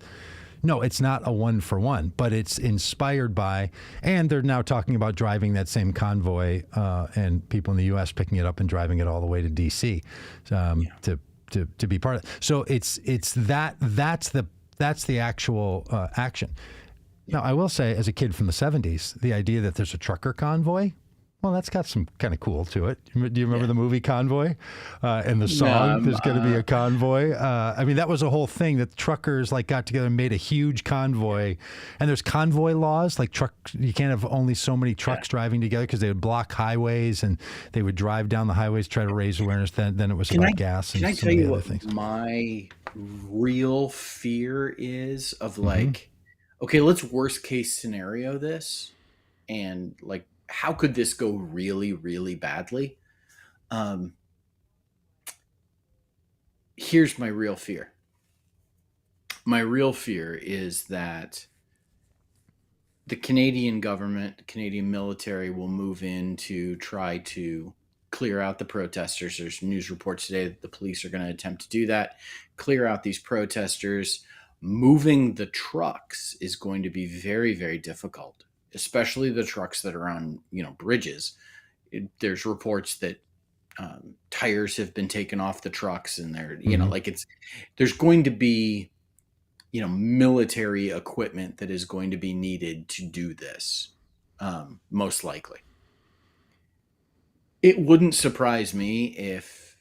Speaker 1: No, it's not a one for one, but it's inspired by, and they're now talking about driving that same convoy and people in the U.S. picking it up and driving it all the way to D.C. To be part of it. So that's the actual action. Now, I will say, as a kid from the 70s, the idea that there's a trucker convoy, well, that's got some kind of cool to it. Do you remember the movie Convoy and the song, There's Going to Be a Convoy? I mean, that was a whole thing that truckers got together and made a huge convoy. And there's convoy laws, like you can't have only so many trucks driving together because they would block highways and they would drive down the highways, try to raise awareness. Then it was about gas and some of the other things.
Speaker 2: My real fear is of okay, let's worst case scenario this, and how could this go really, really badly? Here's my real fear. My real fear is that the Canadian government, the Canadian military will move in to try to clear out the protesters. There's news reports today that the police are going to attempt to do that, clear out these protesters. Moving the trucks is going to be very, very difficult, especially the trucks that are on, bridges. There's reports that tires have been taken off the trucks, and they're, there's going to be, military equipment that is going to be needed to do this, most likely. It wouldn't surprise me if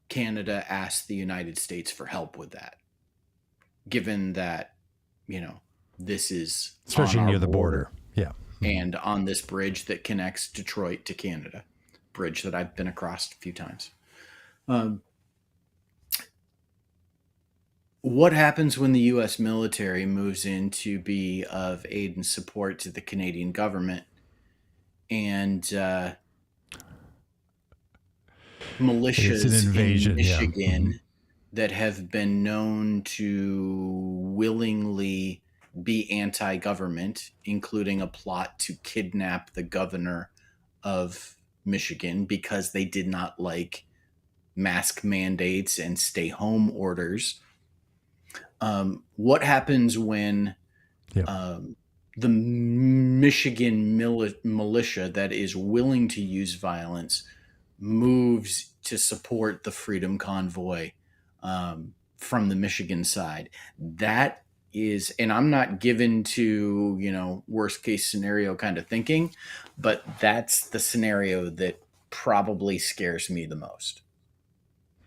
Speaker 2: Canada asked the United States for help with that, given that, this is
Speaker 1: especially near the border. Yeah.
Speaker 2: And on this bridge that connects Detroit to Canada, bridge that I've been across a few times. What happens when the U.S. military moves in to be of aid and support to the Canadian government, and militias in Michigan that have been known to willingly be anti-government, including a plot to kidnap the governor of Michigan because they did not like mask mandates and stay home orders. What happens when the Michigan militia that is willing to use violence moves to support the Freedom Convoy from the Michigan side? That is, and I'm not given to, worst case scenario kind of thinking, but that's the scenario that probably scares me the most.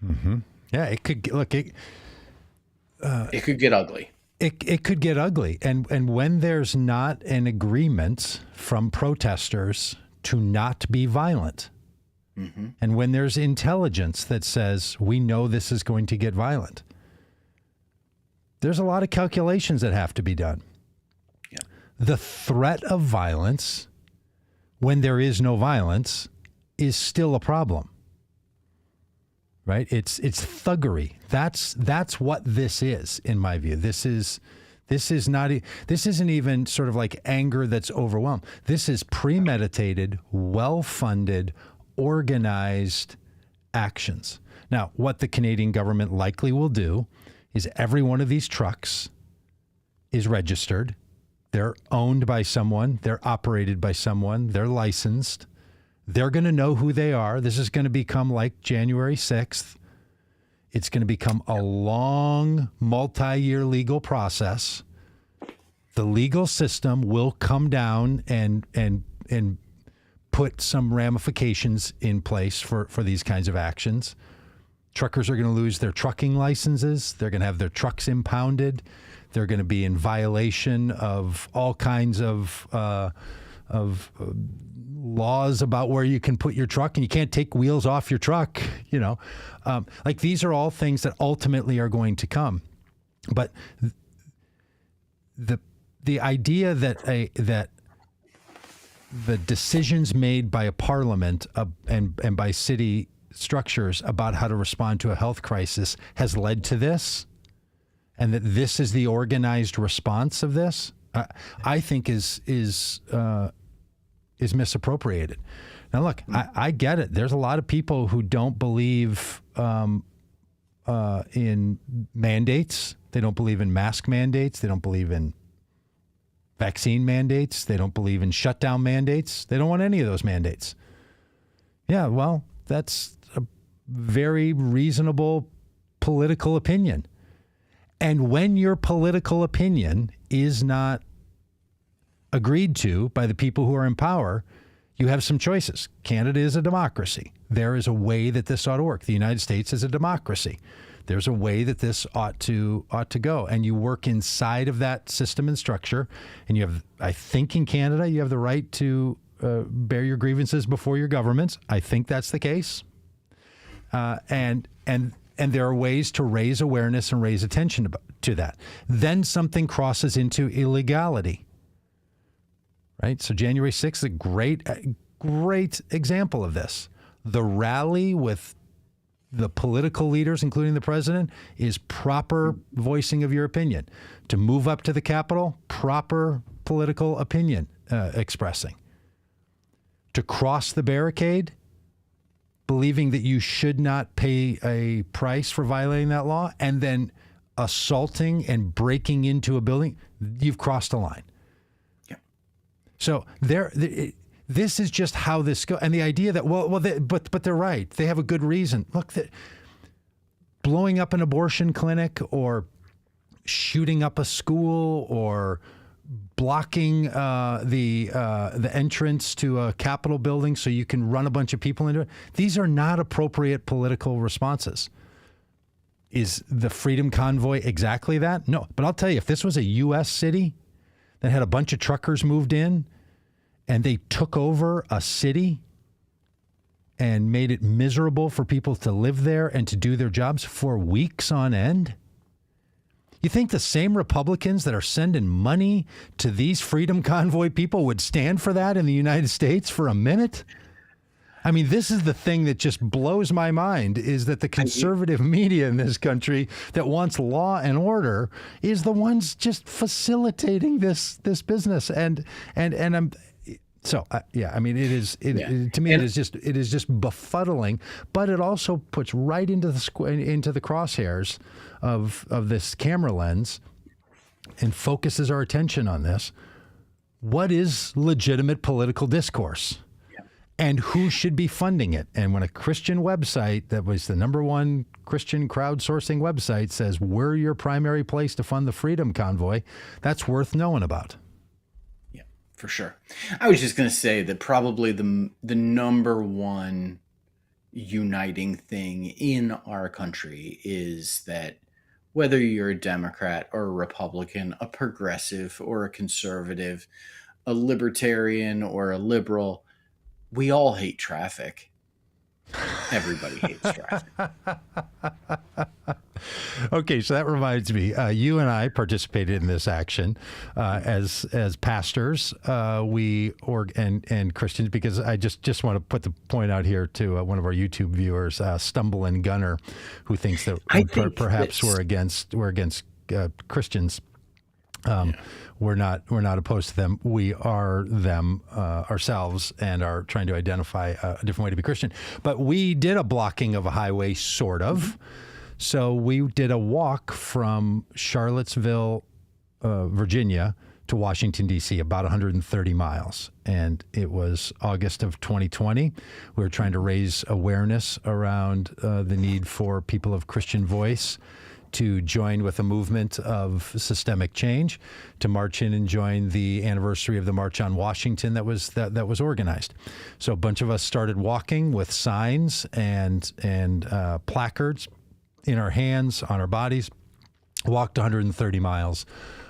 Speaker 1: Mm-hmm. Yeah, it could look. It
Speaker 2: could get ugly.
Speaker 1: It could get ugly, and when there's not an agreement from protesters to not be violent, and when there's intelligence that says we know this is going to get violent, there's a lot of calculations that have to be done.
Speaker 2: Yeah.
Speaker 1: The threat of violence, when there is no violence, is still a problem. Right? It's thuggery. That's what this is, in my view. This isn't even sort of like anger that's overwhelmed. This is premeditated, well-funded, organized actions. Now, what the Canadian government likely will do is every one of these trucks is registered. They're owned by someone. They're operated by someone. They're licensed. They're going to know who they are. This is going to become like January 6th. It's going to become a long, multi-year legal process. The legal system will come down and put some ramifications in place for these kinds of actions. Truckers are going to lose their trucking licenses. They're going to have their trucks impounded. They're going to be in violation of all kinds of laws about where you can put your truck, and you can't take wheels off your truck. Like these are all things that ultimately are going to come. But the idea that the decisions made by a parliament and by city structures about how to respond to a health crisis has led to this, and that this is the organized response of this, I think is misappropriated. Now, look, I get it. There's a lot of people who don't believe in mandates. They don't believe in mask mandates. They don't believe in vaccine mandates. They don't believe in shutdown mandates. They don't want any of those mandates. Yeah, well, that's a very reasonable political opinion. And when your political opinion is not agreed to by the people who are in power, you have some choices. Canada is a democracy. There is a way that this ought to work. The United States is a democracy. There's a way that this ought to go. And you work inside of that system and structure. And you have, I think in Canada, you have the right to bear your grievances before your governments. I think that's the case. And there are ways to raise awareness and raise attention to that. Then something crosses into illegality. Right? So January 6th is a great example of this. The rally with the political leaders, including the president, is proper voicing of your opinion. To move up to the Capitol, proper political opinion expressing. To cross the barricade, believing that you should not pay a price for violating that law, and then assaulting and breaking into a building, you've crossed a line. Yeah. So this is just how this goes. And the idea that, but they're right. They have a good reason. Look, blowing up an abortion clinic or shooting up a school or blocking the entrance to a Capitol building so you can run a bunch of people into it. These are not appropriate political responses. Is the Freedom Convoy exactly that? No. But I'll tell you, if this was a U.S. city that had a bunch of truckers moved in and they took over a city and made it miserable for people to live there and to do their jobs for weeks on end, you think the same Republicans that are sending money to these Freedom Convoy people would stand for that in the United States for a minute? I mean, this is the thing that just blows my mind, is that the conservative media in this country that wants law and order is the ones just facilitating this business. And I'm so I mean, it is to me, it is just befuddling, but it also puts right into the crosshairs of this camera lens and focuses our attention on this. What is legitimate political discourse? And who should be funding it? And when a Christian website that was the #1 Christian crowdsourcing website says we're your primary place to fund the Freedom Convoy, that's worth knowing about.
Speaker 2: Yeah, for sure. I was just going to say that probably the #1 uniting thing in our country is that whether you're a Democrat or a Republican, a progressive or a conservative, a libertarian or a liberal, we all hate traffic. Everybody hates traffic.
Speaker 1: Okay, so that reminds me. You and I participated in this action as pastors, and Christians, because I just want to put the point out here to one of our YouTube viewers, Stumble and Gunner, who thinks that perhaps we're against Christians. We're not opposed to them. We are them ourselves and are trying to identify a different way to be Christian. But we did a blocking of a highway, sort of. Mm-hmm. So we did a walk from Charlottesville, Virginia, to Washington, D.C., about 130 miles. And it was August of 2020. We were trying to raise awareness around the need for people of Christian voice to join with a movement of systemic change, to march in and join the anniversary of the March on Washington that was organized. So a bunch of us started walking with signs and placards in our hands, on our bodies, walked 130 miles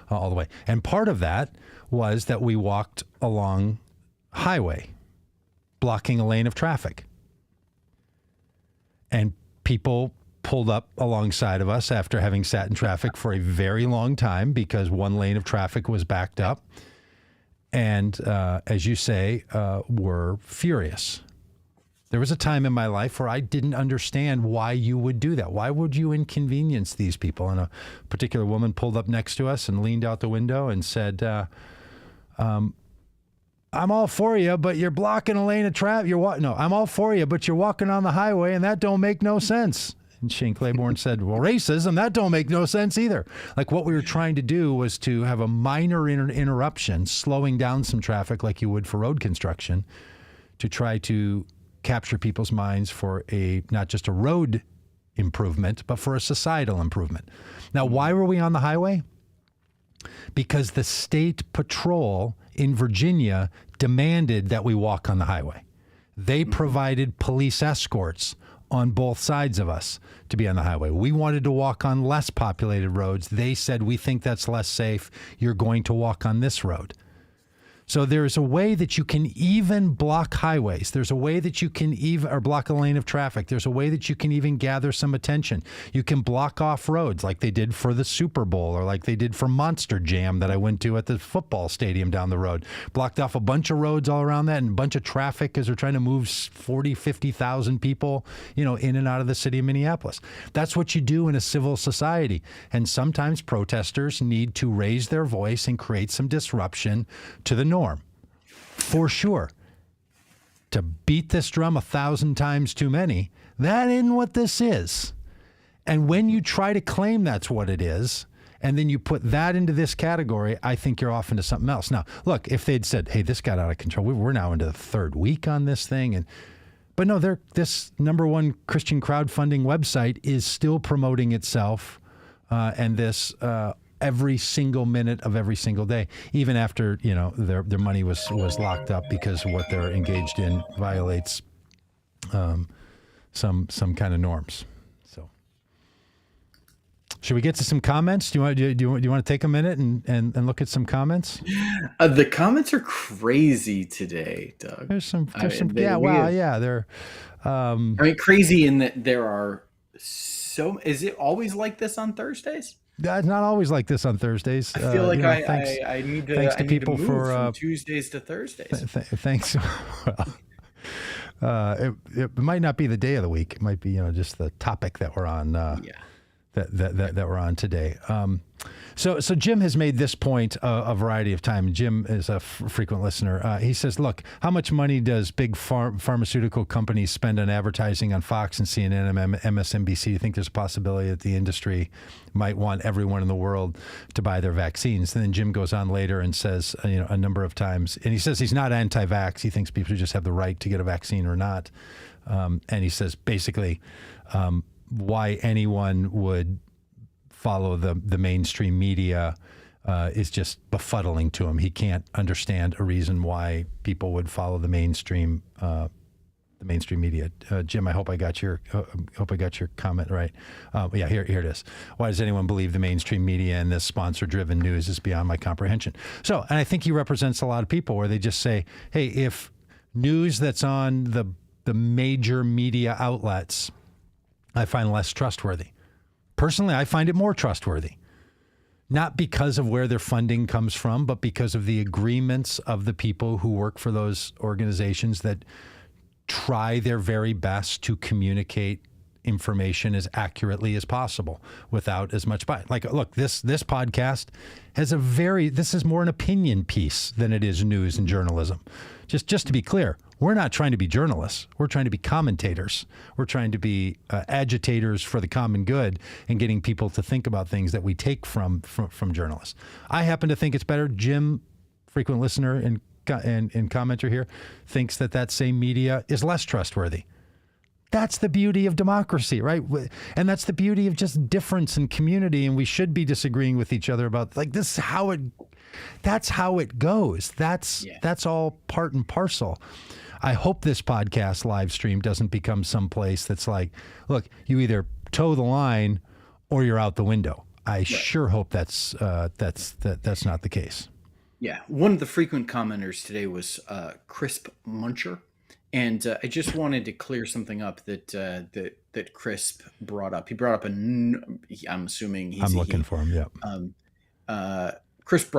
Speaker 1: all the way. And part of that was that we walked along highway. blocking a lane of traffic. And people pulled up alongside of us after having sat in traffic for a very long time because one lane of traffic was backed up. And as you say, were furious. There was a time in my life where I didn't understand why you would do that. Why would you inconvenience these people? And a particular woman pulled up next to us and leaned out the window and said, I'm all for you, but you're blocking a lane of traffic. No, I'm all for you, but you're walking on the highway, and that don't make no sense. And Shane Claiborne said, well, racism, that don't make no sense either. Like, what we were trying to do was to have a minor interruption, slowing down some traffic like you would for road construction, to try to capture people's minds for not just a road improvement, but for a societal improvement. Now, why were we on the highway? Because the state patrol in Virginia demanded that we walk on the highway. They provided police escorts on both sides of us to be on the highway. We wanted to walk on less populated roads. They said, we think that's less safe. You're going to walk on this road. So there's a way that you can even block highways. There's a way that you can or block a lane of traffic. There's a way that you can even gather some attention. You can block off roads like they did for the Super Bowl or like they did for Monster Jam that I went to at the football stadium down the road. Blocked off a bunch of roads all around that and a bunch of traffic because they're trying to move 40, 50,000 people, in and out of the city of Minneapolis. That's what you do in a civil society. And sometimes protesters need to raise their voice and create some disruption to the norm. For sure. To beat this drum 1,000 times too many, that isn't what this is. And when you try to claim that's what it is, and then you put that into this category, I think you're off into something else. Now, look, if they'd said, hey, this got out of control, we're now into the third week on this thing. But no, this number one Christian crowdfunding website is still promoting itself and this every single minute of every single day, even after, their money was locked up because what they're engaged in violates some kind of norms. So should we get to some comments? Do you want to take a minute and look at some comments?
Speaker 2: The comments are crazy today, Doug.
Speaker 1: They're
Speaker 2: crazy in that there are is it always like this on Thursdays?
Speaker 1: It's not always like this on Thursdays.
Speaker 2: I feel like I need to move from Tuesdays to Thursdays.
Speaker 1: Thanks. It might not be the day of the week. It might be just the topic that we're on. That we're on today. So Jim has made this point a variety of times. Jim is a frequent listener. He says, look, how much money does big pharmaceutical companies spend on advertising on Fox and CNN and MSNBC? Do you think there's a possibility that the industry might want everyone in the world to buy their vaccines? And then Jim goes on later and says, a number of times, and he says he's not anti-vax. He thinks people just have the right to get a vaccine or not. And he says basically why anyone would follow the mainstream media is just befuddling to him. He can't understand a reason why people would follow the mainstream media. Jim, I hope I got your comment right. Yeah, here it is. Why does anyone believe the mainstream media and this sponsor-driven news is beyond my comprehension? So, and I think he represents a lot of people where they just say, hey, if news that's on the major media outlets I find less trustworthy. Personally, I find it more trustworthy. Not because of where their funding comes from, but because of the agreements of the people who work for those organizations that try their very best to communicate information as accurately as possible without as much bias. Like, look, this podcast has this is more an opinion piece than it is news and journalism. Just to be clear, we're not trying to be journalists. We're trying to be commentators. We're trying to be agitators for the common good and getting people to think about things that we take from journalists. I happen to think it's better. Jim, frequent listener and commenter here, thinks that same media is less trustworthy. That's the beauty of democracy, right? And that's the beauty of just difference in community. And we should be disagreeing with each other about this is how that's how it goes. That's all part and parcel. I hope this podcast live stream doesn't become someplace that's like, look, you either toe the line or you're out the window. I sure hope that's not the case.
Speaker 2: Yeah. One of the frequent commenters today was Crisp Muncher. And I just wanted to clear something up that Crisp brought up. He brought up I'm assuming he's
Speaker 1: I'm
Speaker 2: a
Speaker 1: looking
Speaker 2: he.
Speaker 1: for him. Yep.
Speaker 2: Crisp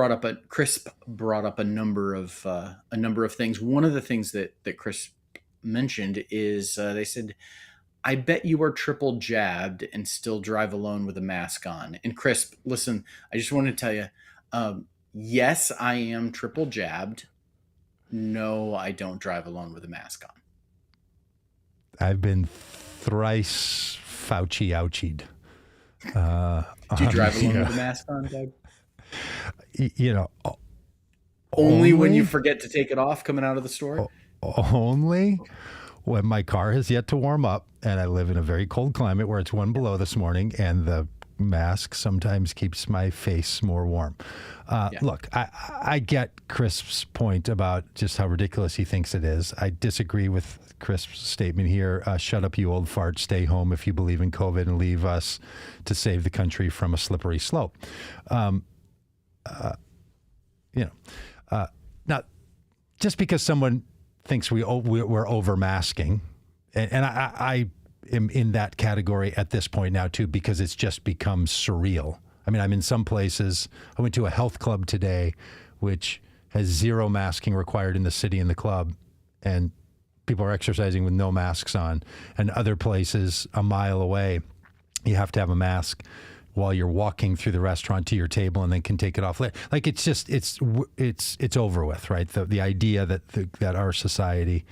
Speaker 2: brought up a number of things. One of the things that Crisp mentioned is they said, "I bet you are triple jabbed and still drive alone with a mask on." And Crisp, listen, I just want to tell you, yes, I am triple jabbed. No, I don't drive alone with a mask on.
Speaker 1: I've been thrice Fauci ouchied.
Speaker 2: Do you drive alone with a mask on, Doug?
Speaker 1: You know,
Speaker 2: only when you forget to take it off coming out of the store?
Speaker 1: Only when my car has yet to warm up and I live in a very cold climate where it's 1 below this morning and the mask sometimes keeps my face more warm. Look, I get Crisp's point about just how ridiculous he thinks it is. I disagree with Crisp's statement here. Shut up, you old fart. Stay home if you believe in COVID and leave us to save the country from a slippery slope. Now, just because someone thinks we're over masking, and I am in that category at this point now too, because it's just become surreal. I mean, I'm in some places. I went to a health club today, which has zero masking required in the city and the club, and people are exercising with no masks on. And other places a mile away, you have to have a mask while you're walking through the restaurant to your table and then can take it off later. Like it's over with, right? The idea that our society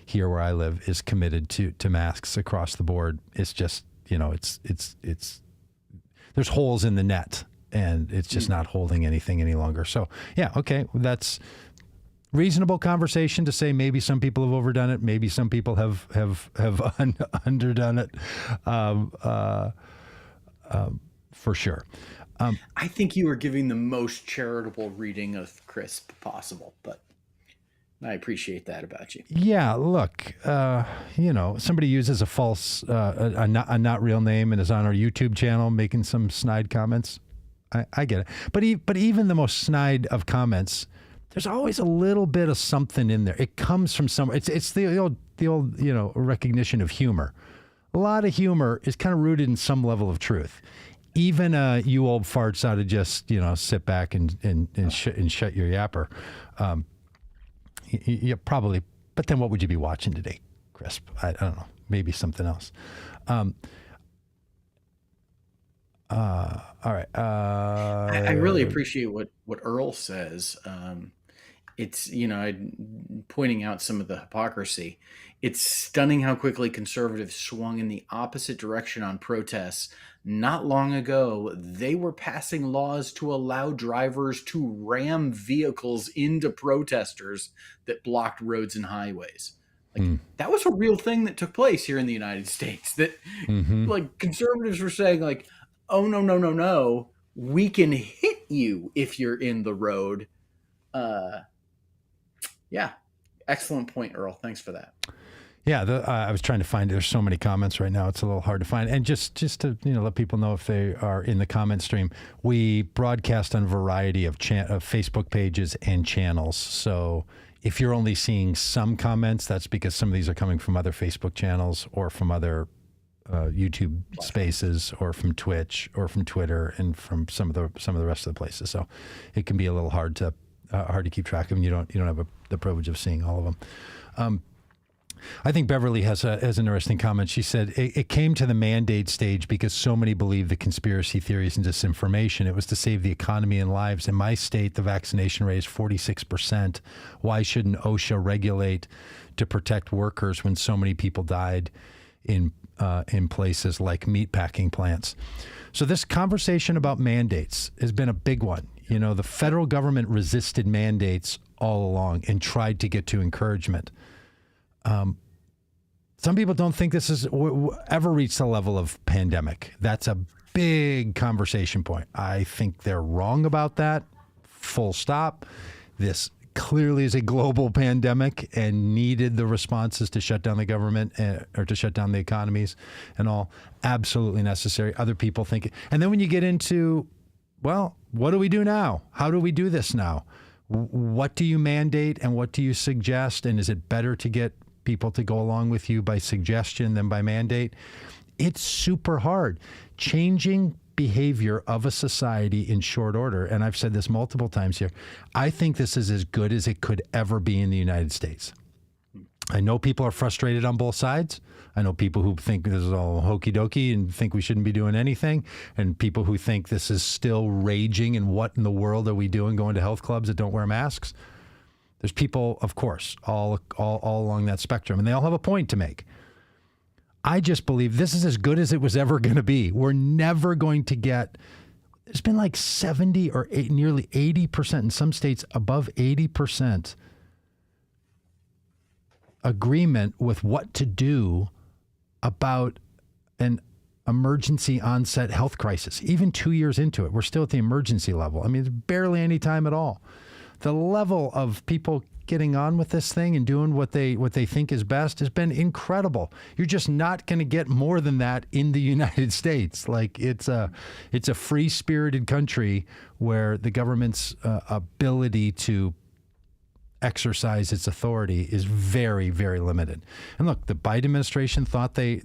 Speaker 1: here where I live is committed to masks across the board is just, it's there's holes in the net and it's just not holding anything any longer. So yeah, okay, that's reasonable conversation to say maybe some people have overdone it, maybe some people have underdone it. For sure.
Speaker 2: I think you are giving the most charitable reading of Crisp possible, but I appreciate that about you.
Speaker 1: Yeah, look, somebody uses a false, a not real name and is on our YouTube channel making some snide comments. I get it. But even the most snide of comments, there's always a little bit of something in there. It comes from somewhere. It's the old recognition of humor. A lot of humor is kind of rooted in some level of truth. Even you old farts ought to just sit back and shut your yapper. You probably, but then what would you be watching today, Crisp? I don't know. Maybe something else. All right.
Speaker 2: I really appreciate what Earl says. It's pointing out some of the hypocrisy. It's stunning how quickly conservatives swung in the opposite direction on protests. Not long ago, they were passing laws to allow drivers to ram vehicles into protesters that blocked roads and highways. That was a real thing that took place here in the United States. That conservatives were saying oh, no, we can hit you if you're in the road. Yeah, excellent point, Earl. Thanks for that.
Speaker 1: Yeah, I was trying to find. There's so many comments right now; it's a little hard to find. And just to let people know if they are in the comment stream, we broadcast on a variety of Facebook pages and channels. So if you're only seeing some comments, that's because some of these are coming from other Facebook channels or from other YouTube spaces or from Twitch or from Twitter and from some of the rest of the places. So it can be a little hard to keep track of, and you don't have the privilege of seeing all of them. I think Beverly has an interesting comment. She said, it came to the mandate stage because so many believe the conspiracy theories and disinformation. It was to save the economy and lives. In my state, the vaccination rate is 46%. Why shouldn't OSHA regulate to protect workers when so many people died in places like meatpacking plants? So this conversation about mandates has been a big one. The federal government resisted mandates all along and tried to get to encouragement. Some people don't think this has ever reached the level of pandemic. That's a big conversation point. I think they're wrong about that. Full stop. This clearly is a global pandemic and needed the responses to shut down the government or to shut down the economies and all. Absolutely necessary. Other people think it. And then when you get into, well, what do we do now? How do we do this now? What do you mandate and what do you suggest? And is it better to get people to go along with you by suggestion than by mandate. It's super hard. Changing behavior of a society in short order, and I've said this multiple times here, I think this is as good as it could ever be in the United States. I know people are frustrated on both sides. I know people who think this is all hokey dokey and think we shouldn't be doing anything, and people who think this is still raging and what in the world are we doing going to health clubs that don't wear masks. There's people, of course, all along that spectrum, and they all have a point to make. I just believe this is as good as it was ever going to be. We're never going to get, there's been like 70 or nearly 80%, in some states above 80% agreement with what to do about an emergency onset health crisis. Even 2 years into it, we're still at the emergency level. I mean, there's barely any time at all. The level of people getting on with this thing and doing what they think is best has been incredible. You're just not going to get more than that in the United States. Like it's a free-spirited country where the government's ability to exercise its authority is very, very limited. And look, the Biden administration thought they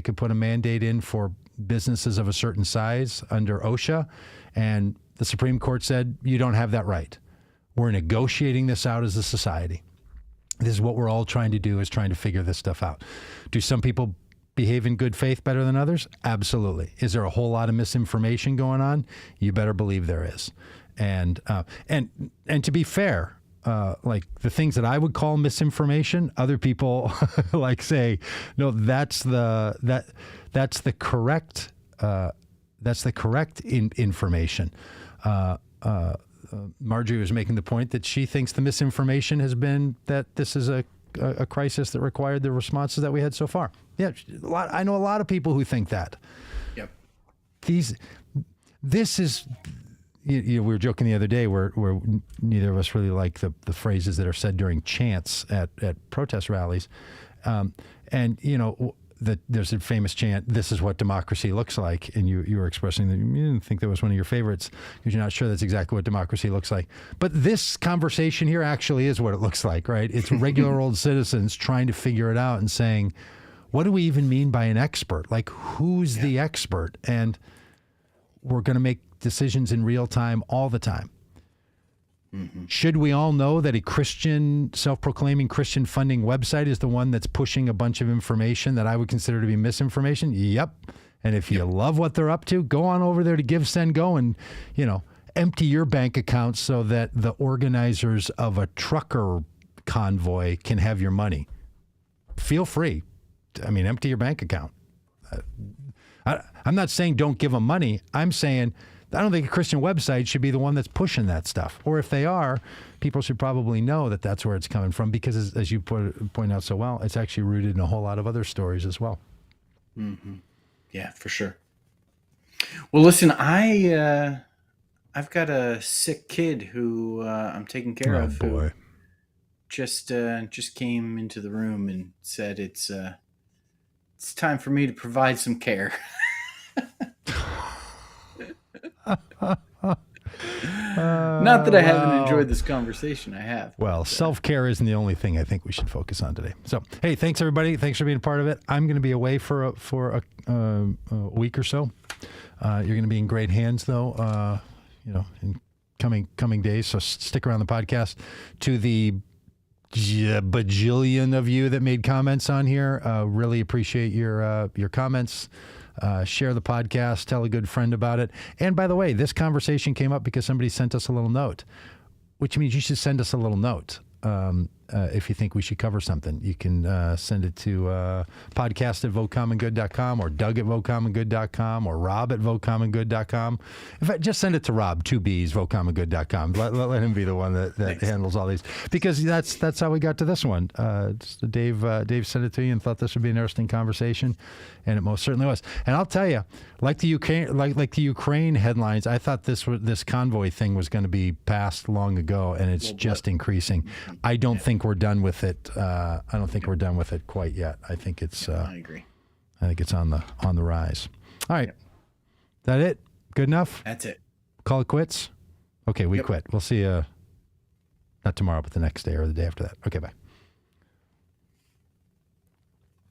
Speaker 1: could put a mandate in for businesses of a certain size under OSHA, and the Supreme Court said, you don't have that right. We're negotiating this out as a society. This is what we're all trying to do, is trying to figure this stuff out. Do some people behave in good faith better than others? Absolutely. Is there a whole lot of misinformation going on? You better believe there is. And to be fair, like the things that I would call misinformation, other people like say, no, that's the correct information. Marjorie was making the point that she thinks the misinformation has been that this is a crisis that required the responses that we had so far. Yeah, I know a lot of people who think that.
Speaker 2: Yep.
Speaker 1: This is, we were joking the other day where neither of us really like the phrases that are said during chants at protest rallies. And, there's a famous chant, "This is what democracy looks like." And you were expressing that you didn't think that was one of your favorites because you're not sure that's exactly what democracy looks like. But this conversation here actually is what it looks like, right? It's regular old citizens trying to figure it out and saying, what do we even mean by an expert? Like, who's the expert? And we're going to make decisions in real time all the time. Mm-hmm. Should we all know that a Christian, self-proclaiming Christian funding website is the one that's pushing a bunch of information that I would consider to be misinformation? Yep. And if you love what they're up to, go on over there to Give, Send, Go and, empty your bank account so that the organizers of a trucker convoy can have your money. Feel free. Empty your bank account. I'm not saying don't give them money. I'm saying I don't think a Christian website should be the one that's pushing that stuff. Or if they are, people should probably know that that's where it's coming from because, as you point out so well, it's actually rooted in a whole lot of other stories as well.
Speaker 2: Mm-hmm. Yeah, for sure. Well, listen, I've got a sick kid who I'm taking care of.
Speaker 1: Boy.
Speaker 2: Who just came into the room and said it's time for me to provide some care. Not that I haven't enjoyed this conversation. I have.
Speaker 1: Well, self-care isn't the only thing I think we should focus on today. So, hey, thanks everybody. Thanks for being a part of it. I'm going to be away for a week or so. You're going to be in great hands, though. In coming days. So stick around the podcast. To the bajillion of you that made comments on here, really appreciate your comments. Share the podcast, tell a good friend about it. And by the way, this conversation came up because somebody sent us a little note, which means you should send us a little note. If you think we should cover something, you can send it to podcast@votecommongood.com or Doug@votecommongood.com or Rob@votecommongood.com. In fact, just send it to Rob, 2Bs, votecommongood.com. Let him be the one that handles all these, because that's how we got to this one. Dave sent it to you and thought this would be an interesting conversation, and it most certainly was. And I'll tell you, like the Ukraine headlines, I thought this convoy thing was going to be passed long ago, and it's just increasing. I don't think we're done with it. I don't think we're done with it quite yet. I think it's.
Speaker 2: I agree.
Speaker 1: I think it's on the rise. All right, that it? Good enough?
Speaker 2: That's it.
Speaker 1: Call it quits. Okay, we quit. We'll see you not tomorrow, but the next day or the day after that. Okay, bye.